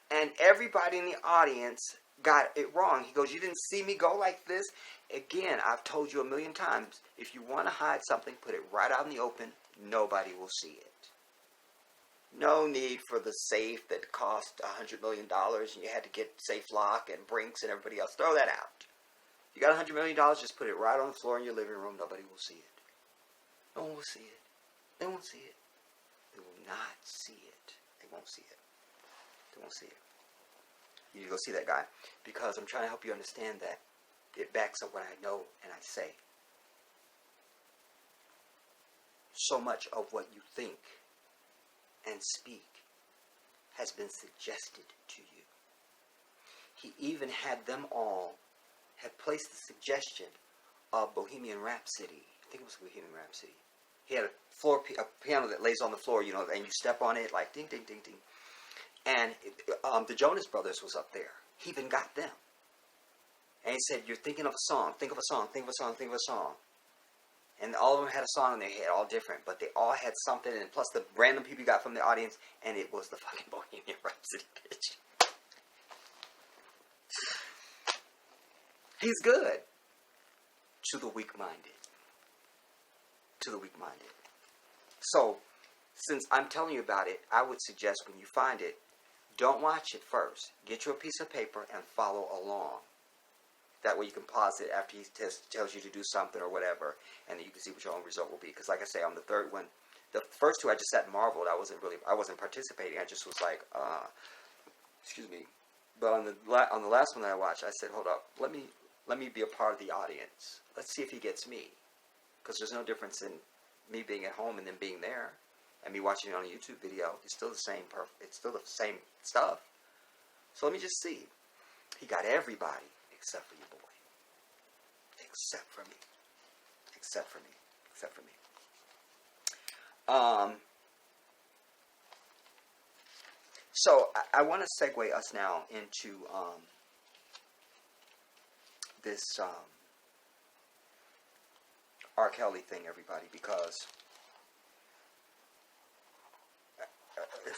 S1: And everybody in the audience got it wrong. He goes, you didn't see me go like this? Again, I've told you a million times, if you want to hide something, put it right out in the open. Nobody will see it. No need for the safe that cost $100 million and you had to get SafeLock and Brinks and everybody else. Throw that out. You got $100 million, just put it right on the floor in your living room. Nobody will see it. No one will see it. They won't see it. They will not see it. They won't see it. They won't see it. You need to go see that guy, because I'm trying to help you understand that it backs up what I know and I say. So much of what you think and speak has been suggested to you. He even had them all have placed the suggestion of Bohemian Rhapsody. I think it was Bohemian Rhapsody. He had a piano that lays on the floor, and you step on it like ding, ding, ding, ding. And the Jonas Brothers was up there. He even got them. And he said, you're thinking of a song. Think of a song. Think of a song. Think of a song. And all of them had a song in their head, all different. But they all had something. And plus the random people you got from the audience. And it was the fucking Bohemian Rhapsody bitch. He's good. To the weak-minded. To the weak-minded. So, since I'm telling you about it, I would suggest when you find it, don't watch it first. Get you a piece of paper and follow along. That way you can pause it after he tells you to do something or whatever, and then you can see what your own result will be. Because like I say, on the third one, the first two I just sat and marveled. I wasn't participating. I just was like, excuse me. But on the last one that I watched, I said, hold up, let me be a part of the audience. Let's see if he gets me, because there's no difference in me being at home and then being there, and me watching it on a YouTube video. It's still the same. It's still the same stuff. So let me just see. He got everybody except for your boy. Except for me. Except for me. Except for me. So I want to segue us now into this R. Kelly thing, everybody, because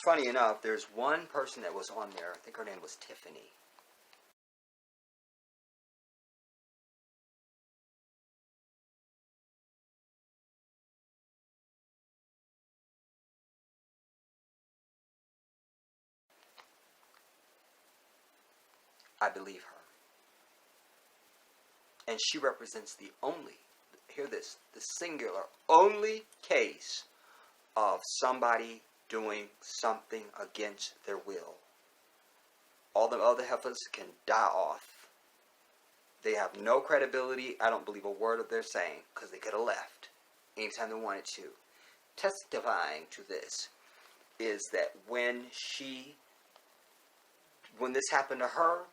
S1: funny enough, there's one person that was on there. I think her name was Tiffany. I believe her. And she represents the only, hear this, the singular, only case of somebody doing something against their will. All the other heifers can die off. They have no credibility. I don't believe a word of they're saying, because they could have left anytime they wanted to. Testifying to this is that when this happened to her,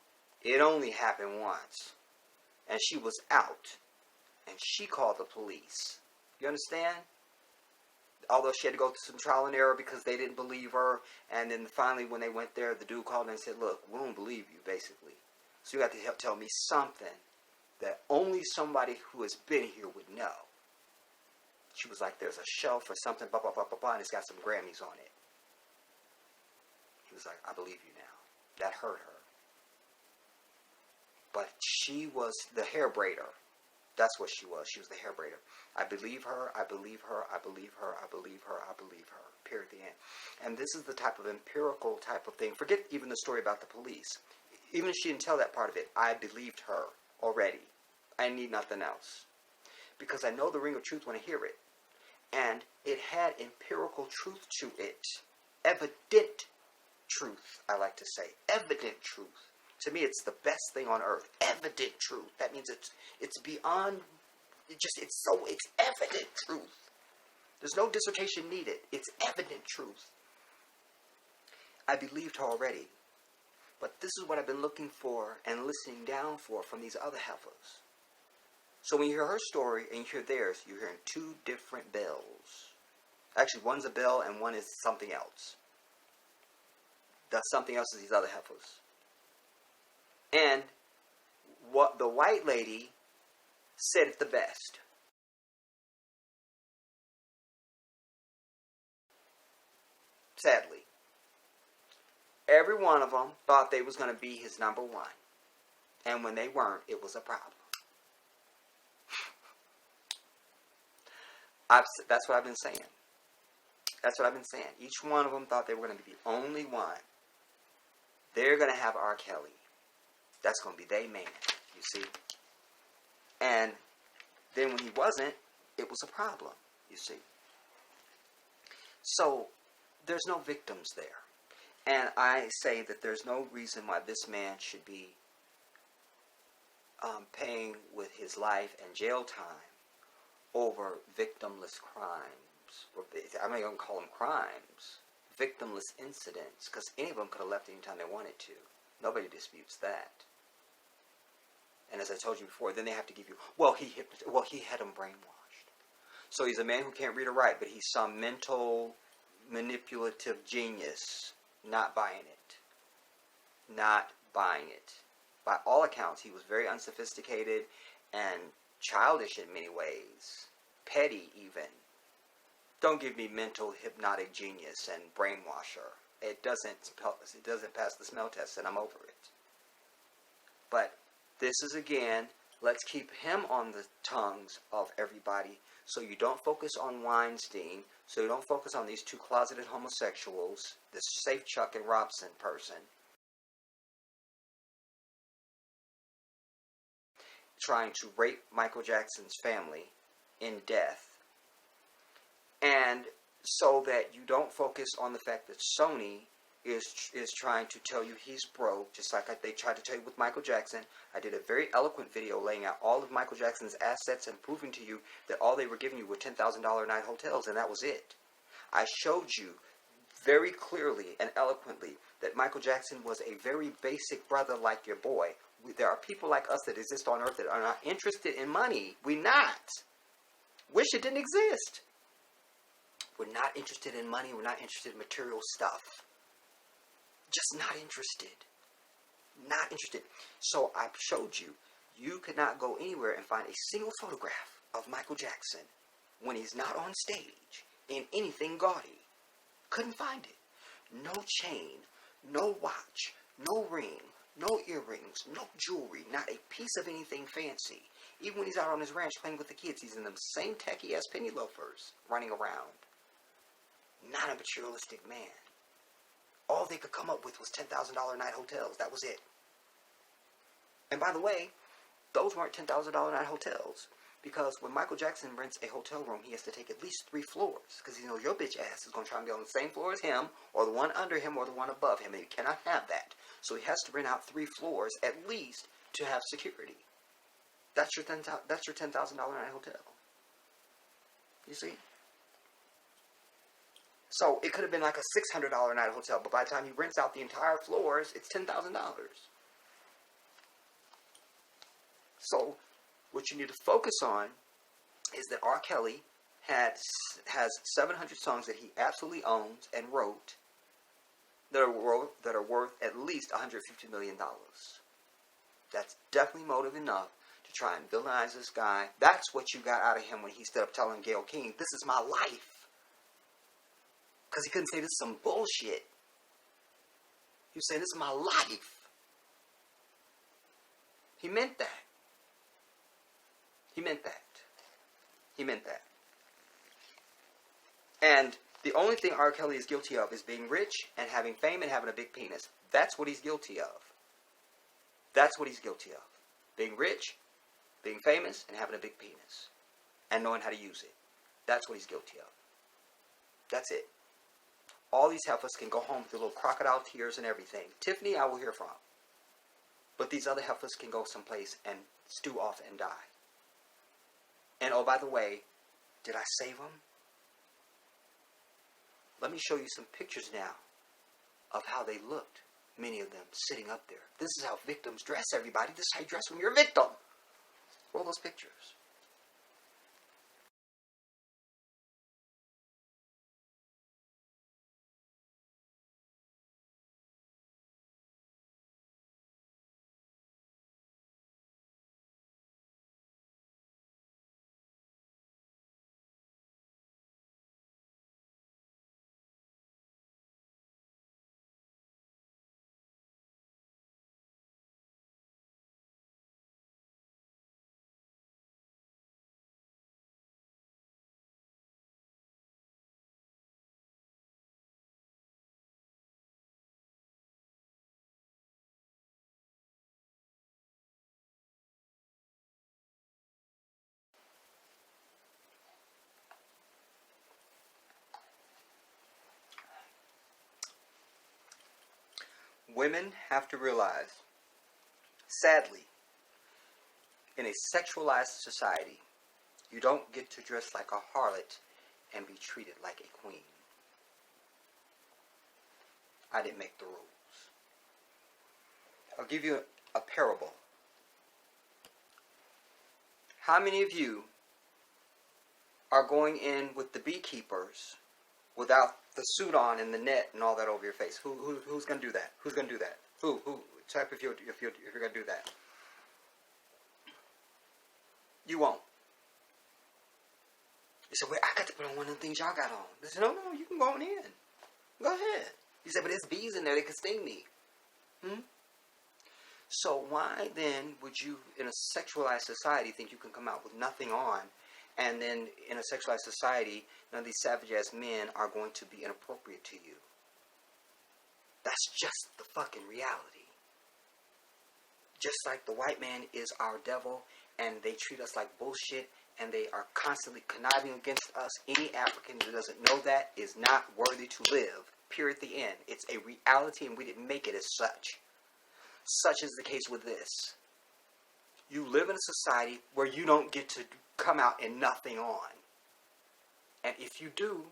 S1: it only happened once. And she was out. And she called the police. You understand? Although she had to go through some trial and error because they didn't believe her. And then finally when they went there, the dude called and said, look, we don't believe you, basically. So you have to tell me something that only somebody who has been here would know. She was like, there's a shelf or something, blah, blah, blah, blah, blah, and it's got some Grammys on it. He was like, I believe you now. That hurt her. But she was the hair braider. That's what she was. She was the hair braider. I believe her, I believe her, I believe her, I believe her, I believe her. Period, the end. And this is the type of empirical type of thing. Forget even the story about the police. Even if she didn't tell that part of it, I believed her already. I need nothing else. Because I know the ring of truth when I hear it. And it had empirical truth to it. Evident truth, I like to say. Evident truth. To me, it's the best thing on earth. Evident truth. That means it's beyond, it's evident truth. There's no dissertation needed. It's evident truth. I believed her already. But this is what I've been looking for and listening down for from these other heifers. So when you hear her story and you hear theirs, you're hearing two different bells. Actually, one's a bell and one is something else. That something else is these other heifers. And what the white lady said it the best. Sadly. Every one of them thought they was going to be his number one. And when they weren't, it was a problem. That's what I've been saying. That's what I've been saying. Each one of them thought they were going to be the only one. They're going to have R. Kelly. That's going to be their man, you see. And then when he wasn't, it was a problem, you see. So, there's no victims there. And I say that there's no reason why this man should be paying with his life and jail time over victimless crimes. I'm not even going to call them crimes. Victimless incidents. Because any of them could have left anytime they wanted to. Nobody disputes that. And as I told you before, then they have to give you, he had him brainwashed. So he's a man who can't read or write, but he's some mental, manipulative genius. Not buying it. Not buying it. By all accounts, he was very unsophisticated and childish in many ways. Petty, even. Don't give me mental hypnotic genius and brainwasher. It doesn't pass the smell test, and I'm over it. But this is, again, let's keep him on the tongues of everybody so you don't focus on Weinstein, so you don't focus on these two closeted homosexuals, this Safechuck and Robson person, trying to rape Michael Jackson's family in death. And so that you don't focus on the fact that Sony is trying to tell you he's broke, just like they tried to tell you with Michael Jackson. I did a very eloquent video laying out all of Michael Jackson's assets and proving to you that all they were giving you were $10,000 a night hotels, and that was it. I showed you very clearly and eloquently that Michael Jackson was a very basic brother like your boy. There are people like us that exist on earth that are not interested in money. We're not. Wish it didn't exist. We're not interested in money. We're not interested in material stuff. Just not interested. Not interested. So I showed you, you could not go anywhere and find a single photograph of Michael Jackson when he's not on stage in anything gaudy. Couldn't find it. No chain, no watch, no ring, no earrings, no jewelry, not a piece of anything fancy. Even when he's out on his ranch playing with the kids, he's in them same tacky-ass penny loafers running around. Not a materialistic man. All they could come up with was $10,000 a night hotels. That was it. And by the way, those weren't $10,000 a night hotels. Because when Michael Jackson rents a hotel room, he has to take at least 3 floors. Because he knows your bitch ass is going to try and be on the same floor as him, or the one under him, or the one above him. And he cannot have that. So he has to rent out 3 floors at least to have security. That's your $10,000 a night hotel. You see? So it could have been like a $600 a night hotel, but by the time he rents out the entire floors, it's $10,000. So what you need to focus on is that R. Kelly has 700 songs that he absolutely owns and wrote that are worth at least $150 million. That's definitely motive enough to try and villainize this guy. That's what you got out of him when he stood up telling Gayle King, "This is my life." Because he couldn't say this is some bullshit. He was saying, "This is my life." He meant that. He meant that. He meant that. And the only thing R. Kelly is guilty of is being rich and having fame and having a big penis. That's what he's guilty of. That's what he's guilty of. Being rich, being famous, and having a big penis. And knowing how to use it. That's what he's guilty of. That's it. All these heifers can go home with their little crocodile tears and everything. Tiffany, I will hear from. But these other heifers can go someplace and stew off and die. And oh, by the way, did I save them? Let me show you some pictures now of how they looked. Many of them sitting up there. This is how victims dress, everybody. This is how you dress when you're a victim. Roll those pictures. Women have to realize, sadly, in a sexualized society, you don't get to dress like a harlot and be treated like a queen. I didn't make the rules. I'll give you a parable. How many of you are going in with the beekeepers without the suit on and the net and all that over your face? Who's going to do that? Who's going to do that? Who? Type if you're going to do that. You won't. You said, "Well, I got to put on one of the things y'all got on." They said, no, you can go on in. Go ahead. You said, "But there's bees in there. They could sting me." So why then would you, in a sexualized society, think you can come out with nothing on, and then in a sexualized society, none of these savage-ass men are going to be inappropriate to you? That's just the fucking reality. Just like the white man is our devil, and they treat us like bullshit, and they are constantly conniving against us. Any African who doesn't know that is not worthy to live. Period. The end. It's a reality, and we didn't make it as such. Such is the case with this. You live in a society where you don't get to come out and nothing on. And if you do,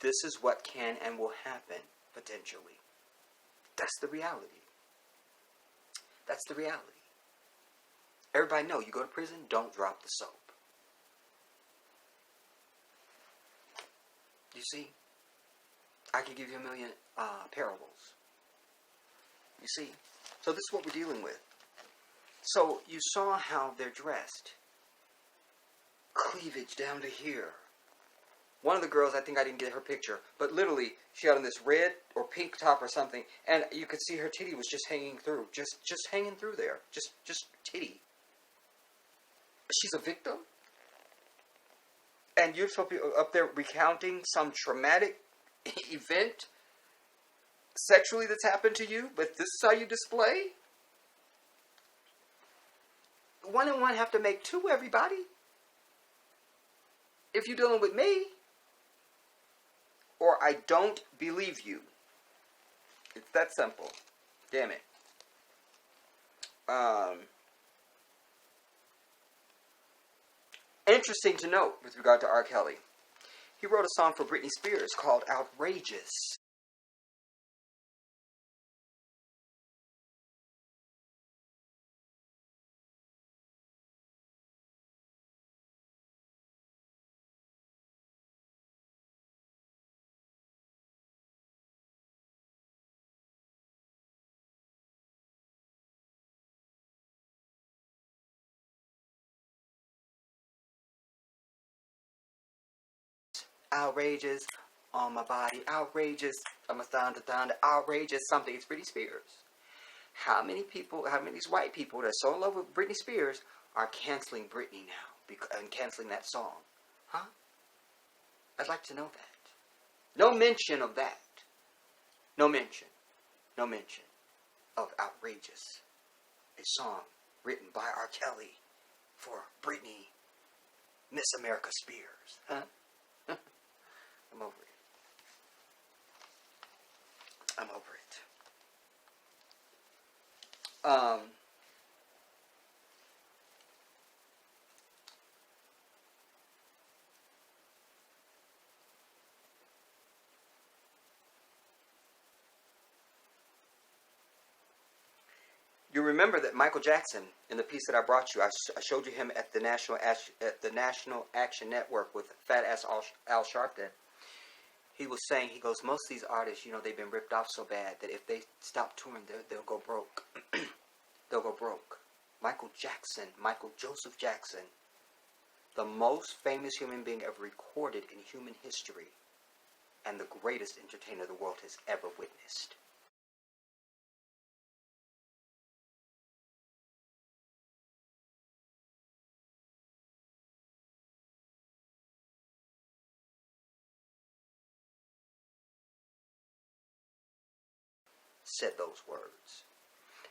S1: this is what can and will happen, potentially. That's the reality. That's the reality. Everybody know, you go to prison, don't drop the soap. You see? I could give you a million parables. You see? So this is what we're dealing with. So you saw how they're dressed. Cleavage down to here. One of the girls, I think I didn't get her picture, but literally she had on this red or pink top or something, and you could see her titty was just hanging through. Just hanging through there. Just titty. She's a victim? And you're supposed to be up there recounting some traumatic event sexually that's happened to you, but this is how you display? One and one have to make two, everybody. If you're dealing with me, or I don't believe you. It's that simple. Damn it. Interesting to note with regard to R. Kelly. He wrote a song for Britney Spears called Outrageous. Outrageous on my body, outrageous, I'm a down, outrageous something. It's Britney Spears. How many these white people that are so in love with Britney Spears are canceling Britney now and canceling that song? Huh? I'd like to know that. No mention of that. No mention of Outrageous, a song written by R. Kelly for Britney, Miss America Spears. Huh? I'm over it. I'm over it. You remember that Michael Jackson, in the piece that I brought you, I showed you him at the National Action Network with Fat Ass Al Sharpton. He was saying, he goes, most of these artists, they've been ripped off so bad that if they stop touring, they'll go broke. They'll go broke. Michael Joseph Jackson, the most famous human being ever recorded in human history, and the greatest entertainer the world has ever witnessed. Said those words.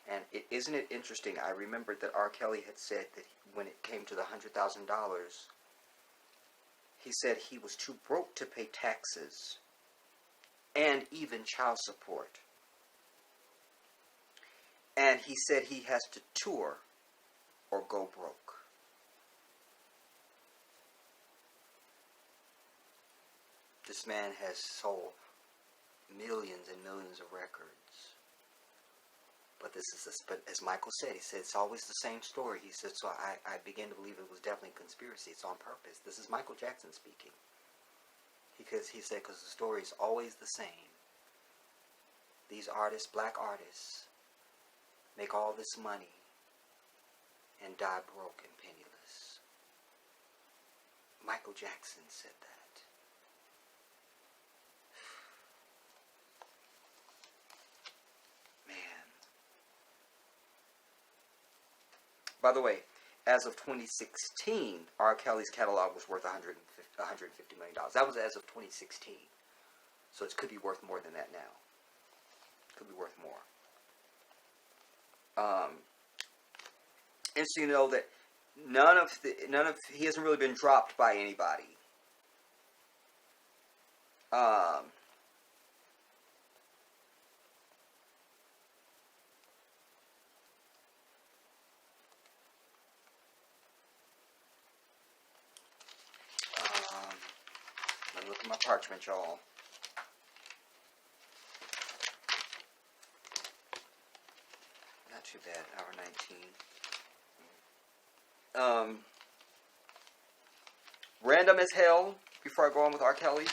S1: And isn't it interesting? I remembered that R. Kelly had said that when it came to the $100,000, he said he was too broke to pay taxes and even child support. And he said he has to tour or go broke. This man has sold millions and millions of records. But but as Michael said, he said it's always the same story. He said, so I began to believe it was definitely a conspiracy. It's on purpose. This is Michael Jackson speaking. Because he said, because the story is always the same. These artists, black artists, make all this money and die broke and penniless. Michael Jackson said that. By the way, as of 2016, R. Kelly's catalog was worth $150 million. That was as of 2016. So it could be worth more than that now. Could be worth more. Interesting to know that he hasn't really been dropped by anybody. Um, let me look at my parchment, y'all. Not too bad, hour 19. Random as hell, before I go on with R. Kelly,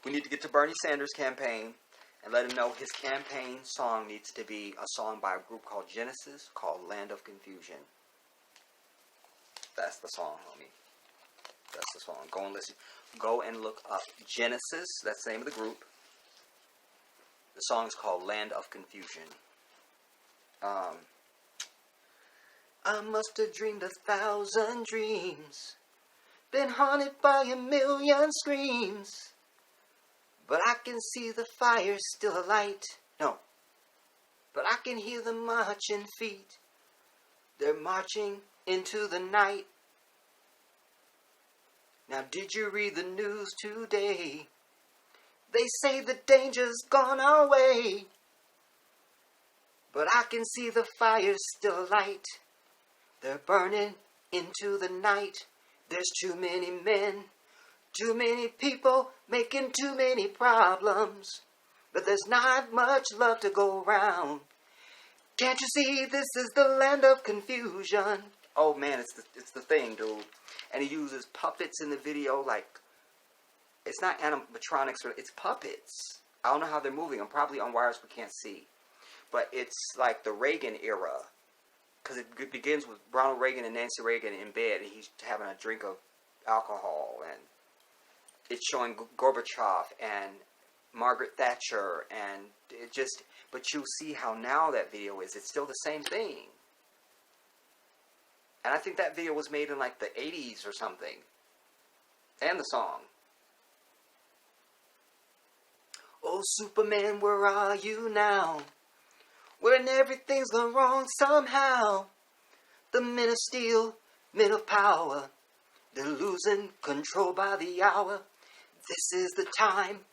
S1: we need to get to Bernie Sanders' campaign and let him know his campaign song needs to be a song by a group called Genesis called Land of Confusion. That's the song, homie. That's the song. Go and listen. Go and look up Genesis. That's the name of the group. The song is called Land of Confusion. I must have dreamed 1,000 dreams, been haunted by 1,000,000 screams, but I can see the fire still alight. No, but I can hear the marching feet. They're marching into the night. Now did you read the news today? They say the danger's gone our way, but I can see the fire still alight. They're burning into the night. There's too many men, too many people making too many problems, but there's not much love to go around. Can't you see this is the land of confusion? Oh man, it's the thing, dude. And he uses puppets in the video, like, it's not animatronics, it's puppets. I don't know how they're moving. I'm probably on wires we can't see. But it's like the Reagan era. Because it begins with Ronald Reagan and Nancy Reagan in bed, and he's having a drink of alcohol, and it's showing Gorbachev and Margaret Thatcher, and it just, but you see how now that video is, it's still the same thing. And I think that video was made in like the 80s or something. And the song. Oh, Superman, where are you now? When everything's gone wrong somehow. The men of steel, men of power, they're losing control by the hour. This is the time,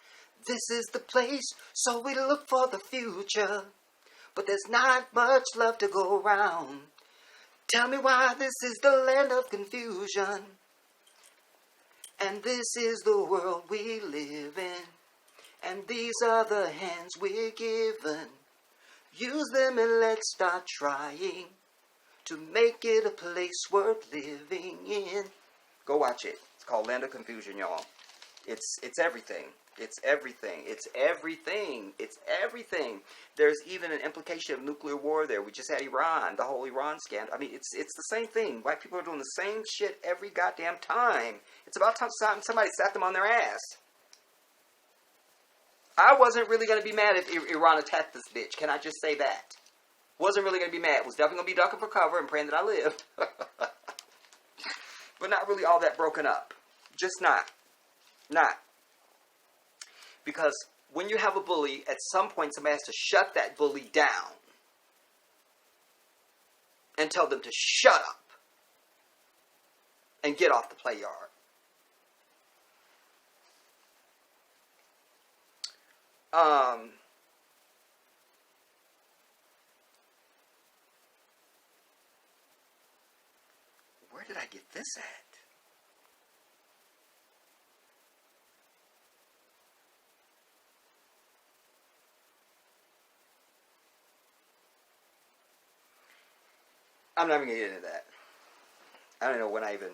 S1: this is the place, so we look for the future. But there's not much love to go around. Tell me why this is the land of confusion. And this is the world we live in. And these are the hands we're given. Use them and let's start trying to make it a place worth living in. Go watch it. It's called Land of Confusion, y'all. It's everything. It's everything. It's everything. It's everything. There's even an implication of nuclear war there. We just had Iran, the whole Iran scandal. I mean, it's the same thing. White people are doing the same shit every goddamn time. It's about time somebody sat them on their ass. I wasn't really going to be mad if Iran attacked this bitch. Can I just say that? Wasn't really going to be mad. Was definitely going to be ducking for cover and praying that I lived. But not really all that broken up. Just not. Not. Because when you have a bully, at some point somebody has to shut that bully down. And tell them to shut up. And get off the play yard. Where did I get this at? I'm not even going to get into that. I don't know when I even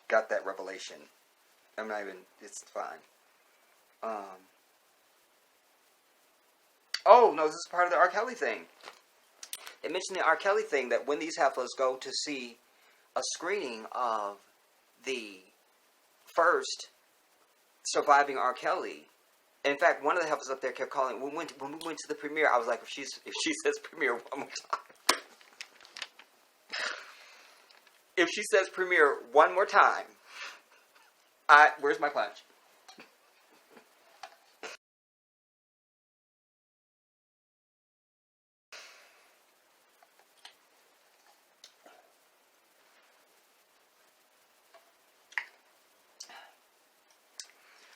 S1: got that revelation. I'm not even, it's fine. Oh, no, this is part of the R. Kelly thing. It mentioned the R. Kelly thing, that when these heifers go to see a screening of the first surviving R. Kelly. In fact, one of the heifers up there kept calling. When we went to the premiere, I was like, if she says premiere one more time. If she says premiere one more time, where's my punch?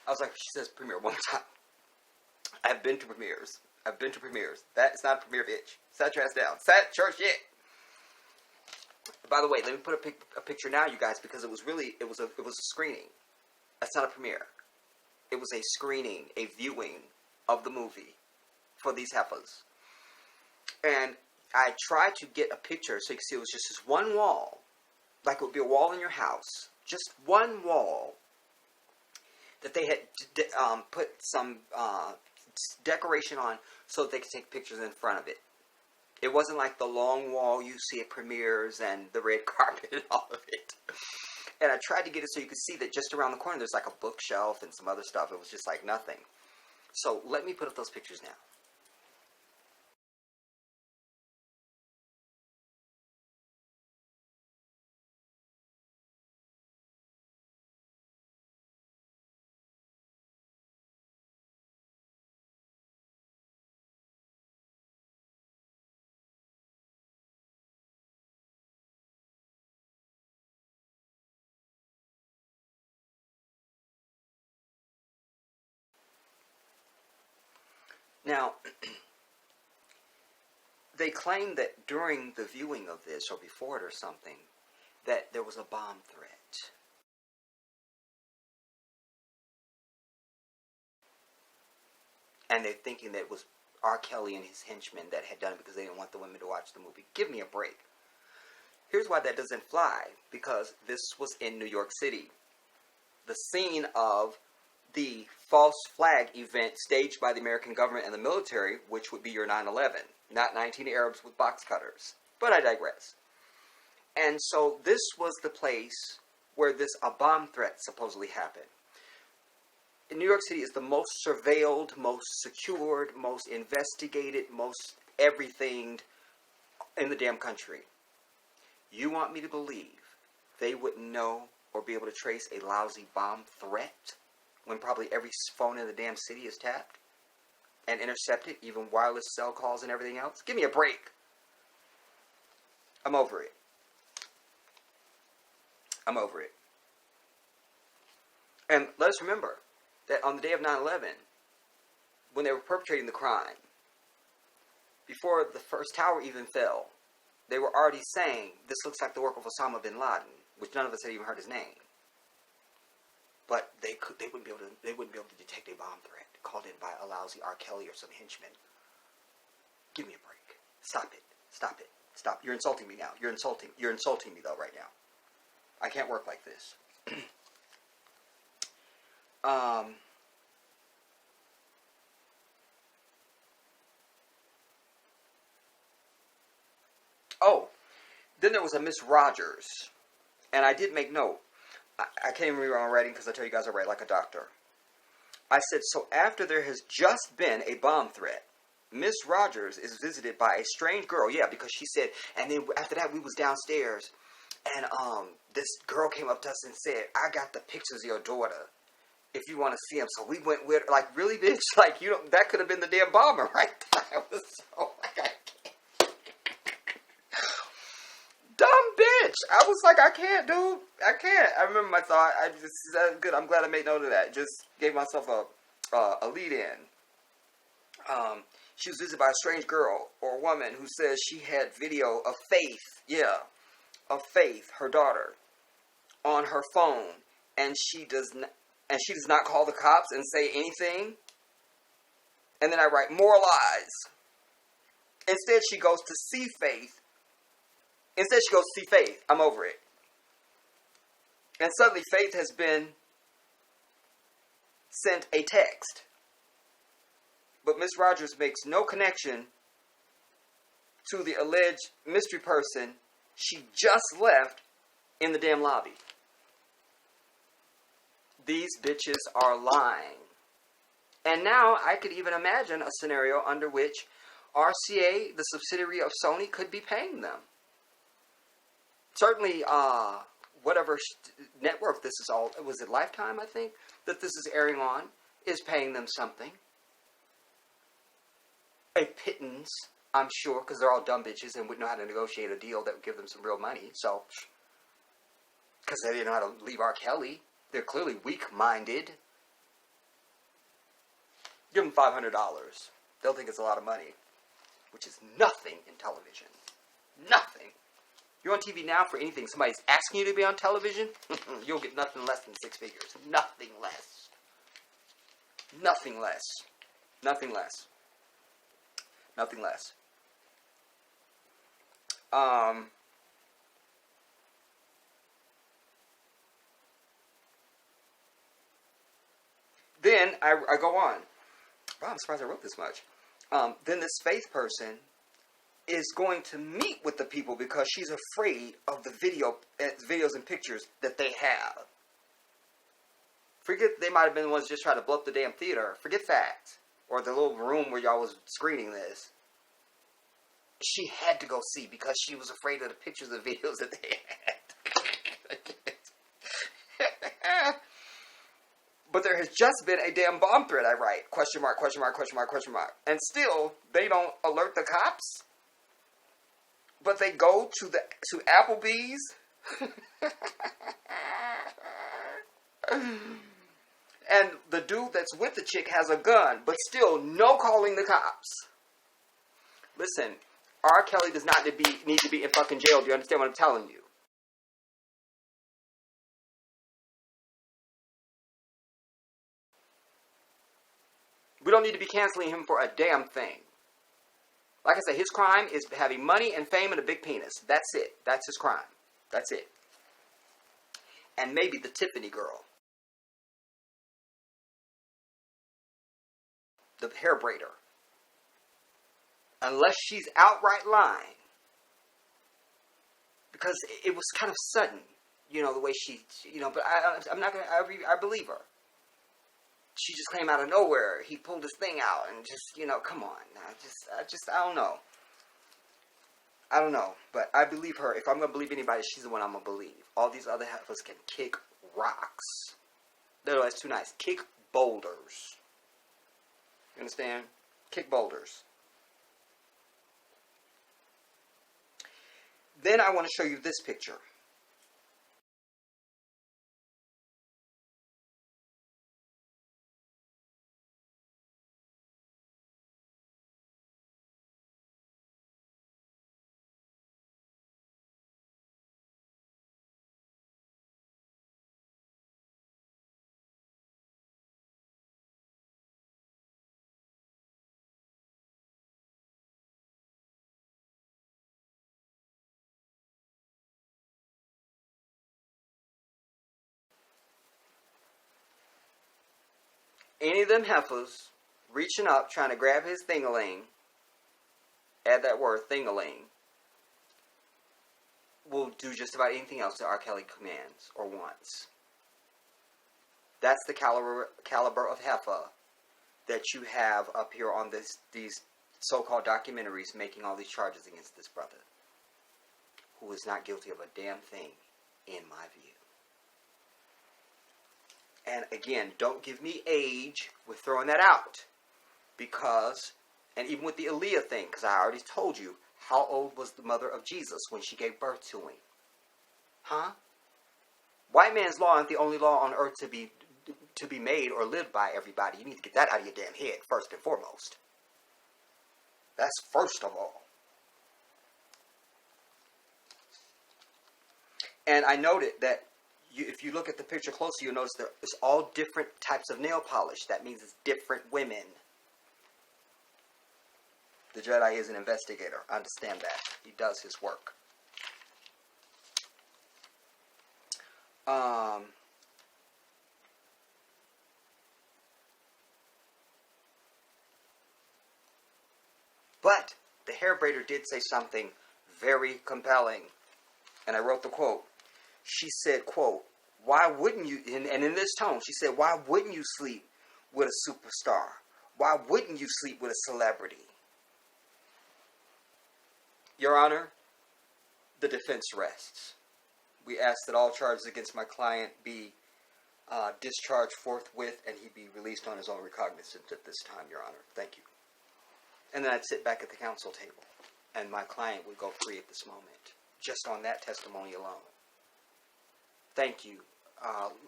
S1: I was like, she says premiere one time. I've been to premieres. I've been to premieres. That is not a premiere, bitch. Set your ass down. Set your shit. By the way, let me put a picture now, you guys, because it was a screening. That's not a premiere. It was a screening, a viewing of the movie for these heifers. And I tried to get a picture so you can see it was just this one wall, like it would be a wall in your house, just one wall that they had put some decoration on so that they could take pictures in front of it. It wasn't like the long wall you see at premieres and the red carpet and all of it. And I tried to get it so you could see that just around the corner there's like a bookshelf and some other stuff. It was just like nothing. So let me put up those pictures now. Now, they claim that during the viewing of this, or before it or something, that there was a bomb threat. And they're thinking that it was R. Kelly and his henchmen that had done it because they didn't want the women to watch the movie. Give me a break. Here's why that doesn't fly. Because this was in New York City. The scene of the false flag event staged by the American government and the military, which would be your 9/11, not 19 Arabs with box cutters. But I digress. And so this was the place where a bomb threat supposedly happened. New York City is the most surveilled, most secured, most investigated, most everything in the damn country. You want me to believe they wouldn't know or be able to trace a lousy bomb threat when probably every phone in the damn city is tapped and intercepted, even wireless cell calls and everything else? Give me a break. I'm over it. I'm over it. And let us remember that on the day of 9/11, when they were perpetrating the crime, before the first tower even fell, they were already saying, this looks like the work of Osama bin Laden, which none of us had even heard his name. But they wouldn't be able to detect a bomb threat called in by a lousy R. Kelly or some henchman. Give me a break. Stop it. Stop it. Stop. You're insulting me now. You're insulting me though right now. I can't work like this. Oh, then there was a Miss Rogers, and I did make note. I can't even read my own writing because I tell you guys I write like a doctor. I said, so after there has just been a bomb threat, Miss Rogers is visited by a strange girl. Yeah, because she said, and then after that we was downstairs, and this girl came up to us and said, I got the pictures of your daughter if you want to see them. So we went with her. Like, really, bitch? Like, you know, that could have been the damn bomber right there. I was so like, I can't. Dumb bitch. I was like, I can't, dude. I can't. I remember my thought. I just said, good. I'm glad I made note of that. Just gave myself a lead in. She was visited by a strange girl or woman who says she had video of Faith. Yeah. Of Faith, her daughter, on her phone, and she does not call the cops and say anything. And then I write more lies. Instead, she goes to see Faith. I'm over it. And suddenly, Faith has been sent a text. But Miss Rogers makes no connection to the alleged mystery person she just left in the damn lobby. These bitches are lying. And now I could even imagine a scenario under which RCA, the subsidiary of Sony, could be paying them. Certainly, whatever network this is all, was it Lifetime, I think, that this is airing on, is paying them something. A pittance, I'm sure, because they're all dumb bitches and wouldn't know how to negotiate a deal that would give them some real money. So, because they didn't know how to leave R. Kelly. They're clearly weak-minded. Give them $500. They'll think it's a lot of money, which is nothing in television. Nothing. You're on TV now for anything. Somebody's asking you to be on television, you'll get nothing less than 6 figures. Nothing less. Nothing less. Nothing less. Nothing less. Then I go on. Wow, I'm surprised I wrote this much. Then this faith person is going to meet with the people because she's afraid of the videos and pictures that they have. Forget they might have been the ones just trying to blow up the damn theater. Forget that. Or the little room where y'all was screening this. She had to go see because she was afraid of the pictures and videos that they had. But there has just been a damn bomb threat I write. Question mark, question mark, question mark, question mark. And still, they don't alert the cops. But they go to Applebee's. And the dude that's with the chick has a gun. But still, no calling the cops. Listen, R. Kelly does not need to be in fucking jail. Do you understand what I'm telling you? We don't need to be canceling him for a damn thing. Like I said, his crime is having money and fame and a big penis. That's it. That's his crime. That's it. And maybe the Tiffany girl. The hair braider. Unless she's outright lying. Because it was kind of sudden. You know, the way she, but I'm not going to, I believe her. She just came out of nowhere. He pulled his thing out and just, come on. I don't know. I don't know. But I believe her. If I'm going to believe anybody, she's the one I'm going to believe. All these other heifers can kick rocks. No, that's too nice. Kick boulders. You understand? Kick boulders. Then I want to show you this picture. Any of them heifers reaching up, trying to grab his thing-a-ling, add that word, thing-a-ling, will do just about anything else that R. Kelly commands or wants. That's the caliber of heifer that you have up here on these so-called documentaries making all these charges against this brother, who is not guilty of a damn thing, in my view. And again, don't give me age with throwing that out. Because, and even with the Aaliyah thing, because I already told you, how old was the mother of Jesus when she gave birth to him? Huh? White man's law isn't the only law on earth to be made or lived by everybody. You need to get that out of your damn head, first and foremost. That's first of all. And I noted that if you look at the picture closely, you'll notice that it's all different types of nail polish. That means it's different women. The Jedi is an investigator. I understand that. He does his work. But the hair braider did say something very compelling. And I wrote the quote. She said, quote, why wouldn't you, and in this tone, she said, why wouldn't you sleep with a superstar? Why wouldn't you sleep with a celebrity? Your Honor, the defense rests. We ask that all charges against my client be discharged forthwith and he be released on his own recognizance at this time, Your Honor. Thank you. And then I'd sit back at the counsel table and my client would go free at this moment, just on that testimony alone. Thank you,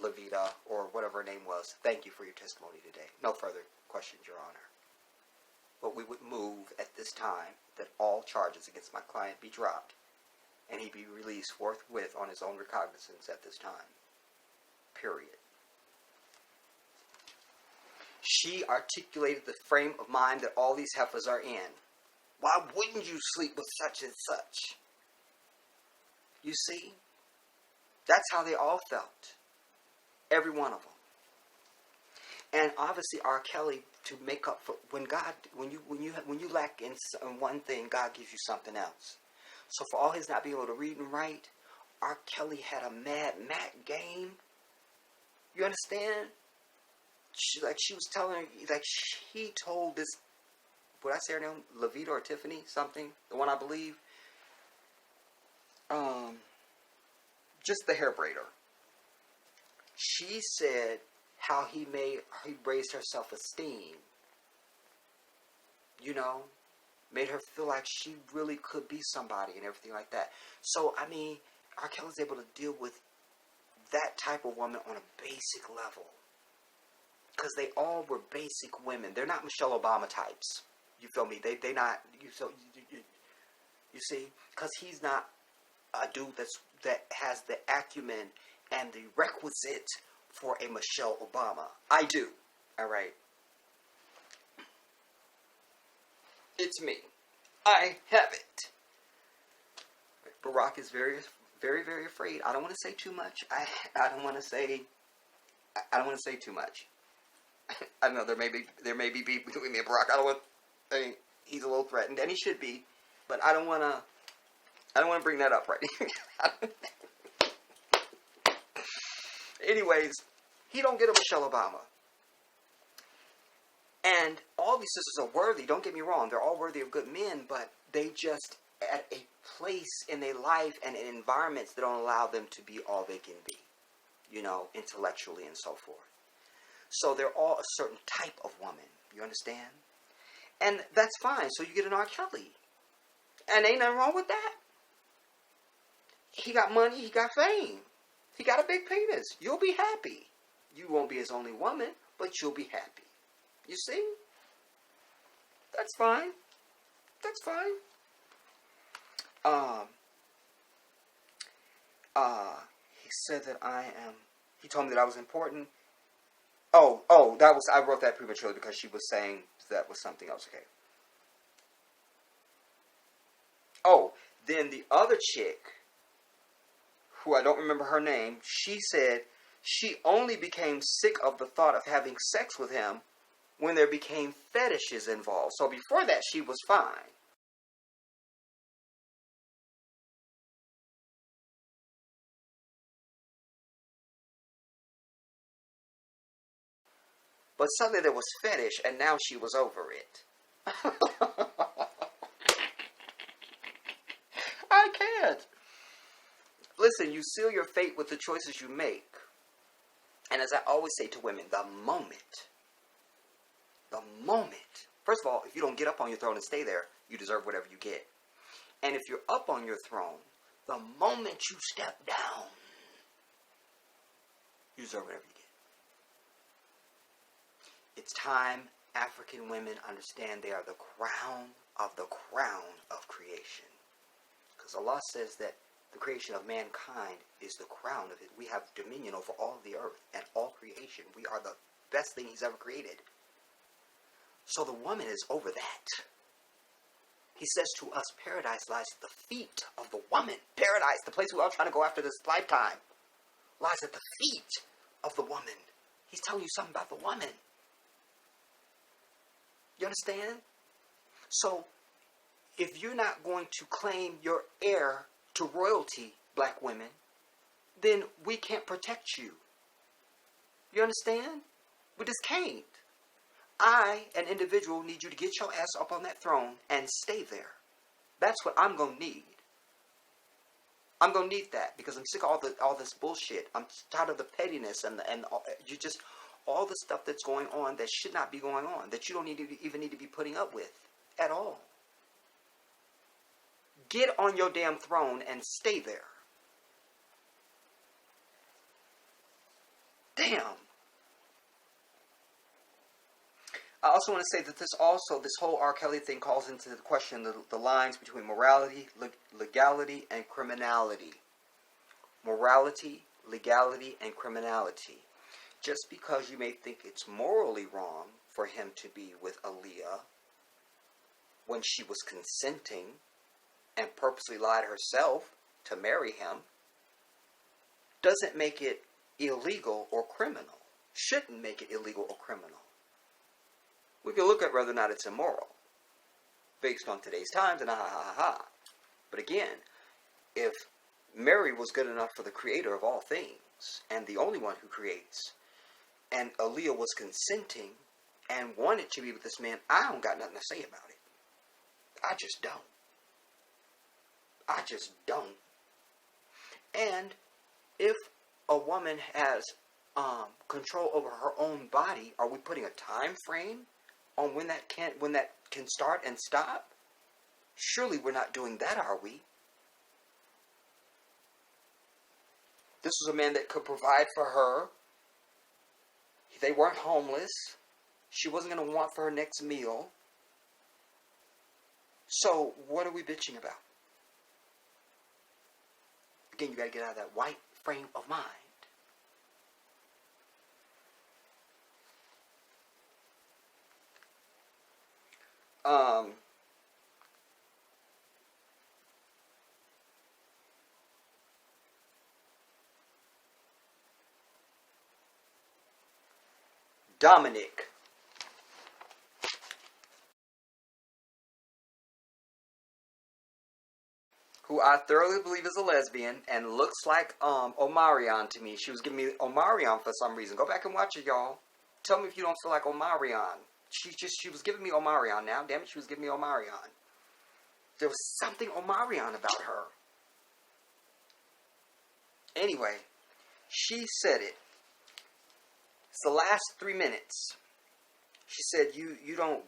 S1: Levita, or whatever her name was. Thank you for your testimony today. No further. questions, Your Honor. But we would move at this time that all charges against my client be dropped and he be released forthwith on his own recognizance at this time. Period. She articulated the frame of mind that all these heifers are in. Why wouldn't you sleep with such and such? You see? That's how they all felt. Every one of them. And obviously R. Kelly, to make up for when you lack in one thing, God gives you something else. So for all his not being able to read and write, R. Kelly had a mad Mac game. You understand? She was telling her, like he told this, would I say her name? Levita or Tiffany? Something? The one I believe. Just the hair braider. She said how he raised her self-esteem. You know? Made her feel like she really could be somebody and everything like that. So, I mean, R. Kelly's able to deal with that type of woman on a basic level. Because they all were basic women. They're not Michelle Obama types. You feel me? They not. You see? Because he's not a dude that has the acumen and the requisite for a Michelle Obama. I do. All right. It's me. I have it. Barack is very, very, very afraid. I don't want to say too much. I don't want to say too much. I know there may be beef between me and Barack. I mean, he's a little threatened, and he should be, but I don't want to bring that up right here. Anyways, he don't get a Michelle Obama. And all these sisters are worthy, don't get me wrong, they're all worthy of good men, but they just at a place in their life and in environments that don't allow them to be all they can be, you know, intellectually and so forth. So they're all a certain type of woman, you understand? And that's fine, so you get an R. Kelly. And ain't nothing wrong with that. He got money, he got fame. He got a big penis. You'll be happy. You won't be his only woman, but you'll be happy. You see? That's fine. That's fine. He said that he told me that I was important. I wrote that prematurely because she was saying that was something else. Okay. Oh, then the other chick, who I don't remember her name, she said she only became sick of the thought of having sex with him when there became fetishes involved. So before that, she was fine. But suddenly there was fetish, and now she was over it. I can't. Listen, you seal your fate with the choices you make. And as I always say to women, the moment. First of all, if you don't get up on your throne and stay there, you deserve whatever you get. And if you're up on your throne, the moment you step down, you deserve whatever you get. It's time African women understand they are the crown of creation. Because Allah says that the creation of mankind is the crown of it. We have dominion over all the earth and all creation. We are the best thing He's ever created. So the woman is over that. He says to us, paradise lies at the feet of the woman. Paradise, the place we're all trying to go after this lifetime, lies at the feet of the woman. He's telling you something about the woman. You understand? So, if you're not going to claim your heir to royalty, black women, then we can't protect you. You understand? We just can't. I, an individual, need you to get your ass up on that throne and stay there. That's what I'm going to need. I'm going to need that because I'm sick of all this bullshit. I'm tired of the pettiness and all the stuff that's going on that should not be going on, that you don't even need to be putting up with at all. Get on your damn throne and stay there. Damn. I also want to say that this whole R. Kelly thing calls into the question the lines between morality, legality, and criminality. Morality, legality, and criminality. Just because you may think it's morally wrong for him to be with Aaliyah when she was consenting and purposely lied herself to marry him, doesn't make it illegal or criminal. Shouldn't make it illegal or criminal. We can look at whether or not it's immoral based on today's times and But again, if Mary was good enough for the creator of all things and the only one who creates, and Aaliyah was consenting and wanted to be with this man, I don't got nothing to say about it. I just don't. I just don't. And if a woman has control over her own body, are we putting a time frame on when that can start and stop? Surely we're not doing that, are we? This was a man that could provide for her. They weren't homeless. She wasn't going to want for her next meal. So what are we bitching about? Again, you got to get out of that white frame of mind. Dominic. Who I thoroughly believe is a lesbian and looks like Omarion to me. She was giving me Omarion for some reason. Go back and watch it, y'all. Tell me if you don't feel like Omarion. She was giving me Omarion now. Damn it, she was giving me Omarion. There was something Omarion about her. Anyway, she said it. It's the last 3 minutes. She said, you don't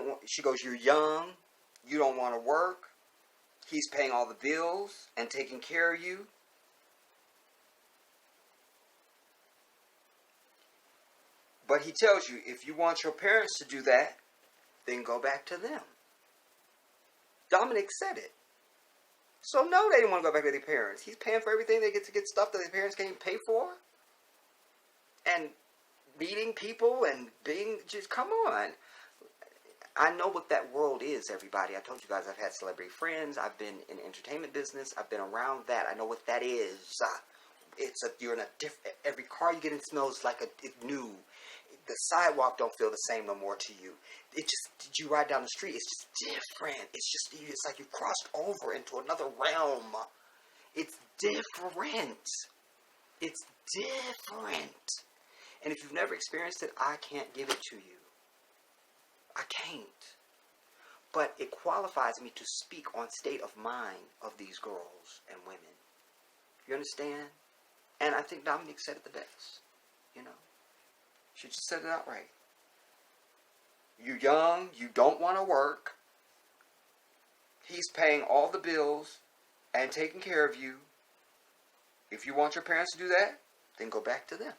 S1: want, she goes, you're young, you don't want to work. He's paying all the bills and taking care of you. But he tells you, if you want your parents to do that, then go back to them. Dominic said it. So no, they didn't want to go back to their parents. He's paying for everything. They get to get stuff that their parents can't even pay for. And meeting people and being, just come on. I know what that world is, everybody. I told you guys I've had celebrity friends. I've been in the entertainment business. I've been around that. I know what that is. You're in a different, every car you get in smells like it's new. The sidewalk don't feel the same no more to you. Did you ride down the street? It's just different. It's like you crossed over into another realm. It's different. It's different. And if you've never experienced it, I can't give it to you. I can't. But it qualifies me to speak on state of mind of these girls and women. You understand? And I think Dominique said it the best. You know? She just said it outright. You're young. You don't want to work. He's paying all the bills and taking care of you. If you want your parents to do that, then go back to them.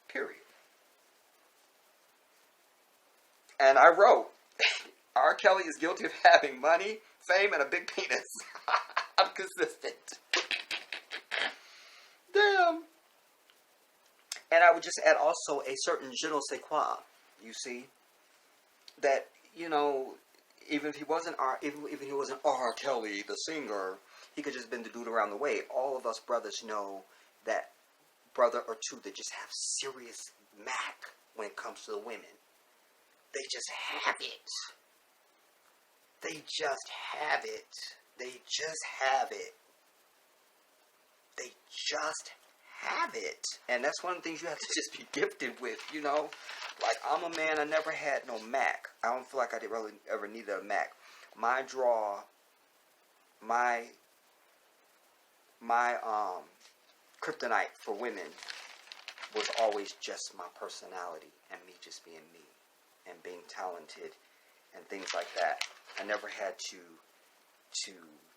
S1: Period. And I wrote, R. Kelly is guilty of having money, fame, and a big penis. I'm consistent. Damn. And I would just add also a certain je ne sais quoi, you see. That, you know, even if he wasn't R. Kelly, the singer, he could just have been the dude around the way. All of us brothers know that brother or two that just have serious Mac when it comes to the women. They just have it. They just have it. They just have it. They just have it. And that's one of the things you have to just be gifted with, you know. Like, I'm a man, I never had no Mac. I don't feel like I really ever needed a Mac. My draw, my kryptonite for women was always just my personality and me just being me. And being talented and things like that. I never had to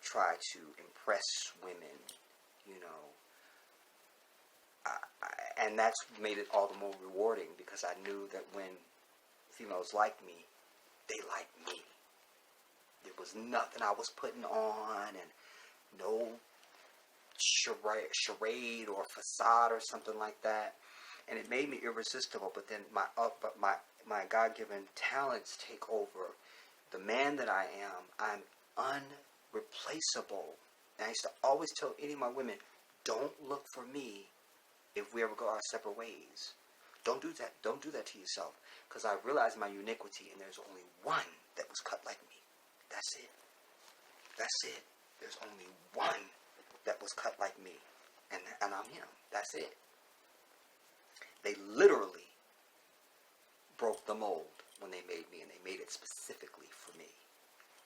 S1: try to impress women, you know. And that's made it all the more rewarding because I knew that when females like me, they like me. There was nothing I was putting on, and no charade or facade or something like that, and it made me irresistible. But then my God-given talents take over. The man that I am, I'm unreplaceable. And I used to always tell any of my women, don't look for me if we ever go our separate ways. Don't do that. Don't do that to yourself. Because I realized my uniquity, and there's only one that was cut like me. That's it. That's it. There's only one that was cut like me. And I'm him. That's it. They literally broke the mold when they made me, and they made it specifically for me.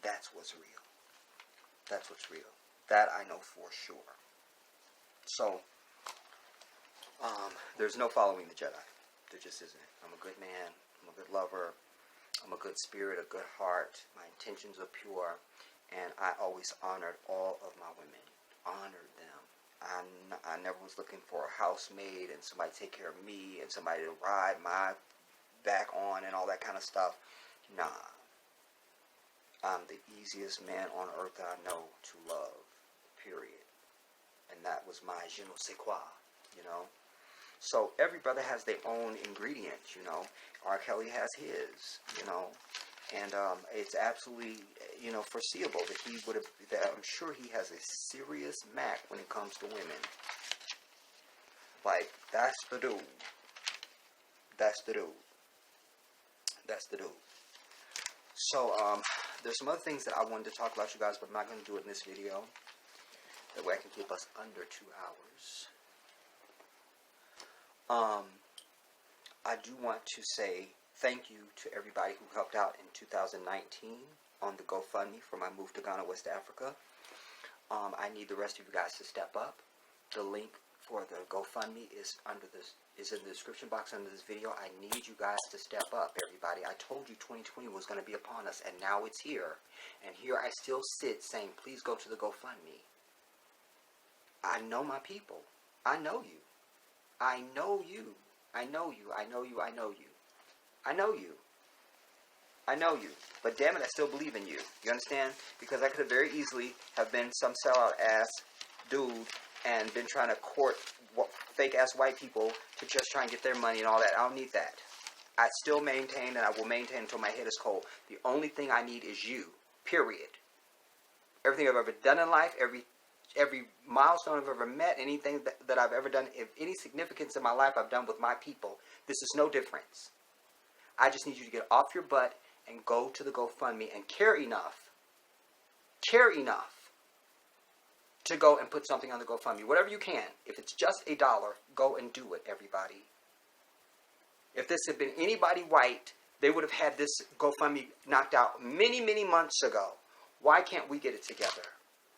S1: That's what's real. That's what's real. That I know for sure. So, there's no following the Jedi. There just isn't. I'm a good man. I'm a good lover. I'm a good spirit, a good heart. My intentions are pure. And I always honored all of my women. Honored them. I never was looking for a housemaid and somebody to take care of me and somebody to ride my back on and all that kind of stuff. Nah. I'm the easiest man on earth that I know to love. Period. And that was my je ne sais quoi, you know. So every brother has their own ingredients, you know. R. Kelly has his, you know. And it's absolutely, you know, foreseeable that he would have, that I'm sure he has a serious Mac when it comes to women. Like, that's the dude. That's the dude. That's the dude. So, there's some other things that I wanted to talk about, you guys, but I'm not going to do it in this video. That way I can keep us under 2 hours. I do want to say thank you to everybody who helped out in 2019 on the GoFundMe for my move to Ghana, West Africa. I need the rest of you guys to step up. The link for the GoFundMe is in the description box under this video. I need you guys to step up, everybody. I told you 2020 was going to be upon us, and now it's here. And here I still sit saying, please go to the GoFundMe. I know my people. I know you. I know you. I know you. I know you. I know you. I know you. I know you. But damn it, I still believe in you. You understand? Because I could have very easily have been some sellout ass dude and been trying to court fake ass white people to just try and get their money and all that. I don't need that. I still maintain, and I will maintain until my head is cold. The only thing I need is you. Period. Everything I've ever done in life, every milestone I've ever met, anything that I've ever done, if any significance in my life I've done with my people, this is no difference. I just need you to get off your butt and go to the GoFundMe and care enough to go and put something on the GoFundMe. Whatever you can. If it's just $1, go and do it, everybody. If this had been anybody white, they would have had this GoFundMe knocked out many, many months ago. Why can't we get it together?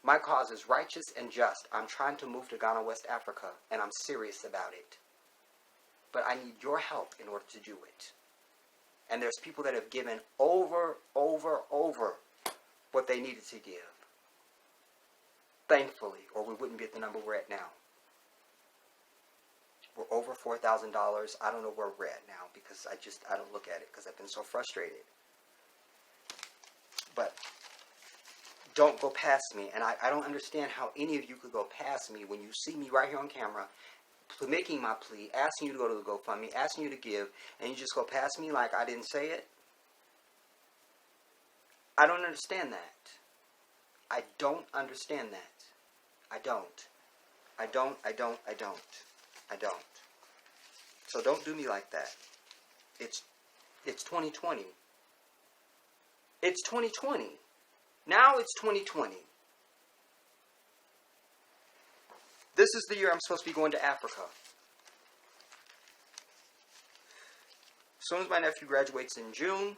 S1: My cause is righteous and just. I'm trying to move to Ghana, West Africa, and I'm serious about it. But I need your help in order to do it. And there's people that have given over what they needed to give. Thankfully, or we wouldn't be at the number we're at now. We're over $4,000. I don't know where we're at now because I don't look at it because I've been so frustrated. But don't go past me. And I don't understand how any of you could go past me when you see me right here on camera making my plea, asking you to go to the GoFundMe, asking you to give, and you just go past me like I didn't say it. I don't understand that. I don't understand that. I don't. So don't do me like that. It's 2020. It's 2020. Now it's 2020. This is the year I'm supposed to be going to Africa. As soon as my nephew graduates in June,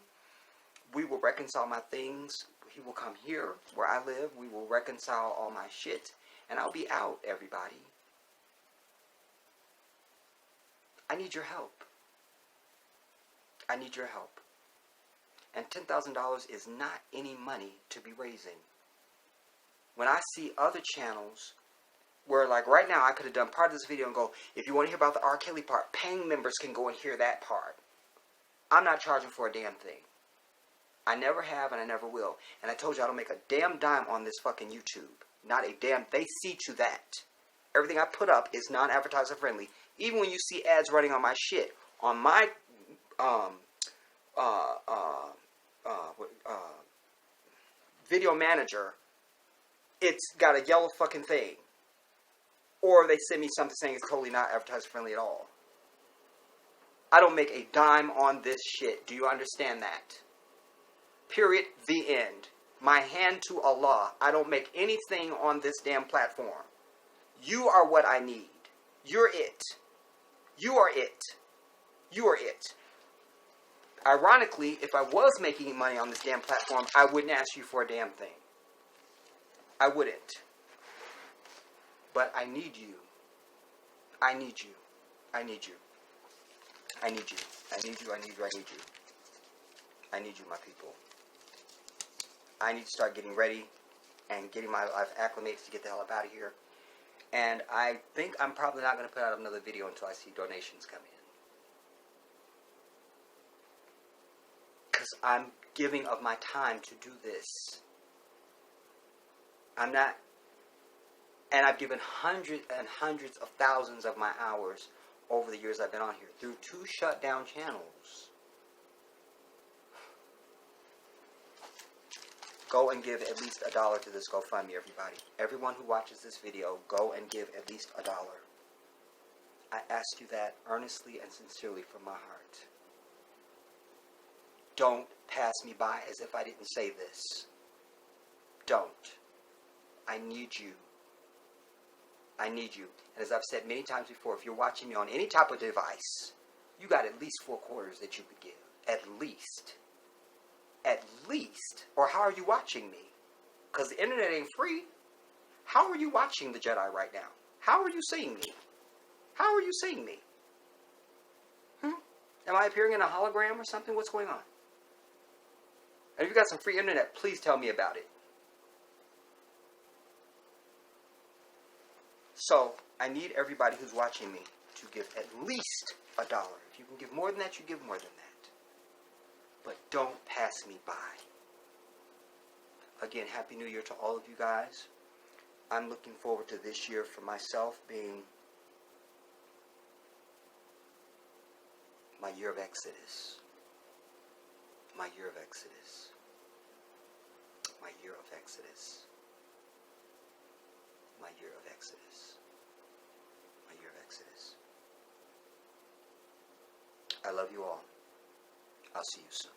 S1: we will reconcile my things. He will come here where I live. We will reconcile all my shit. And I'll be out, everybody. I need your help. I need your help. And $10,000 is not any money to be raising. When I see other channels where, like right now, I could have done part of this video and go, if you want to hear about the R. Kelly part, paying members can go and hear that part. I'm not charging for a damn thing. I never have and I never will. And I told you I don't make a damn dime on this fucking YouTube. Not a damn... They see to that. Everything I put up is non-advertiser friendly. Even when you see ads running on my shit. On my... video manager, it's got a yellow fucking thing. Or they send me something saying it's totally not advertiser friendly at all. I don't make a dime on this shit. Do you understand that? Period. The end. My hand to Allah. I don't make anything on this damn platform. You are what I need. You're it. You are it. You are it. Ironically, if I was making money on this damn platform, I wouldn't ask you for a damn thing. I wouldn't. But I need you. I need you. I need you. I need you. I need you. I need you. I need you. I need you, my people. I need to start getting ready and getting my life acclimated to get the hell up out of here. And I think I'm probably not going to put out another video until I see donations come in. Because I'm giving of my time to do this. I'm not... And I've given hundreds and hundreds of thousands of my hours over the years I've been on here through 2 shut down channels. Go and give at least $1 to this GoFundMe, everybody. Everyone who watches this video, go and give at least $1. I ask you that earnestly and sincerely from my heart. Don't pass me by as if I didn't say this. Don't. I need you. I need you. And as I've said many times before, if you're watching me on any type of device, you got at least 4 quarters that you could give. At least. At least. Or how are you watching me? Because the internet ain't free. How are you watching the Jedi right now? How are you seeing me? How are you seeing me? Am I appearing in a hologram or something? What's going on? And if you got some free internet, please tell me about it. So, I need everybody who's watching me to give at least $1. If you can give more than that, you give more than that. But don't pass me by. Again, Happy New Year to all of you guys. I'm looking forward to this year for myself being my year of Exodus. My year of Exodus. My year of Exodus. My year of Exodus. My year of Exodus. I love you all. I'll see you soon.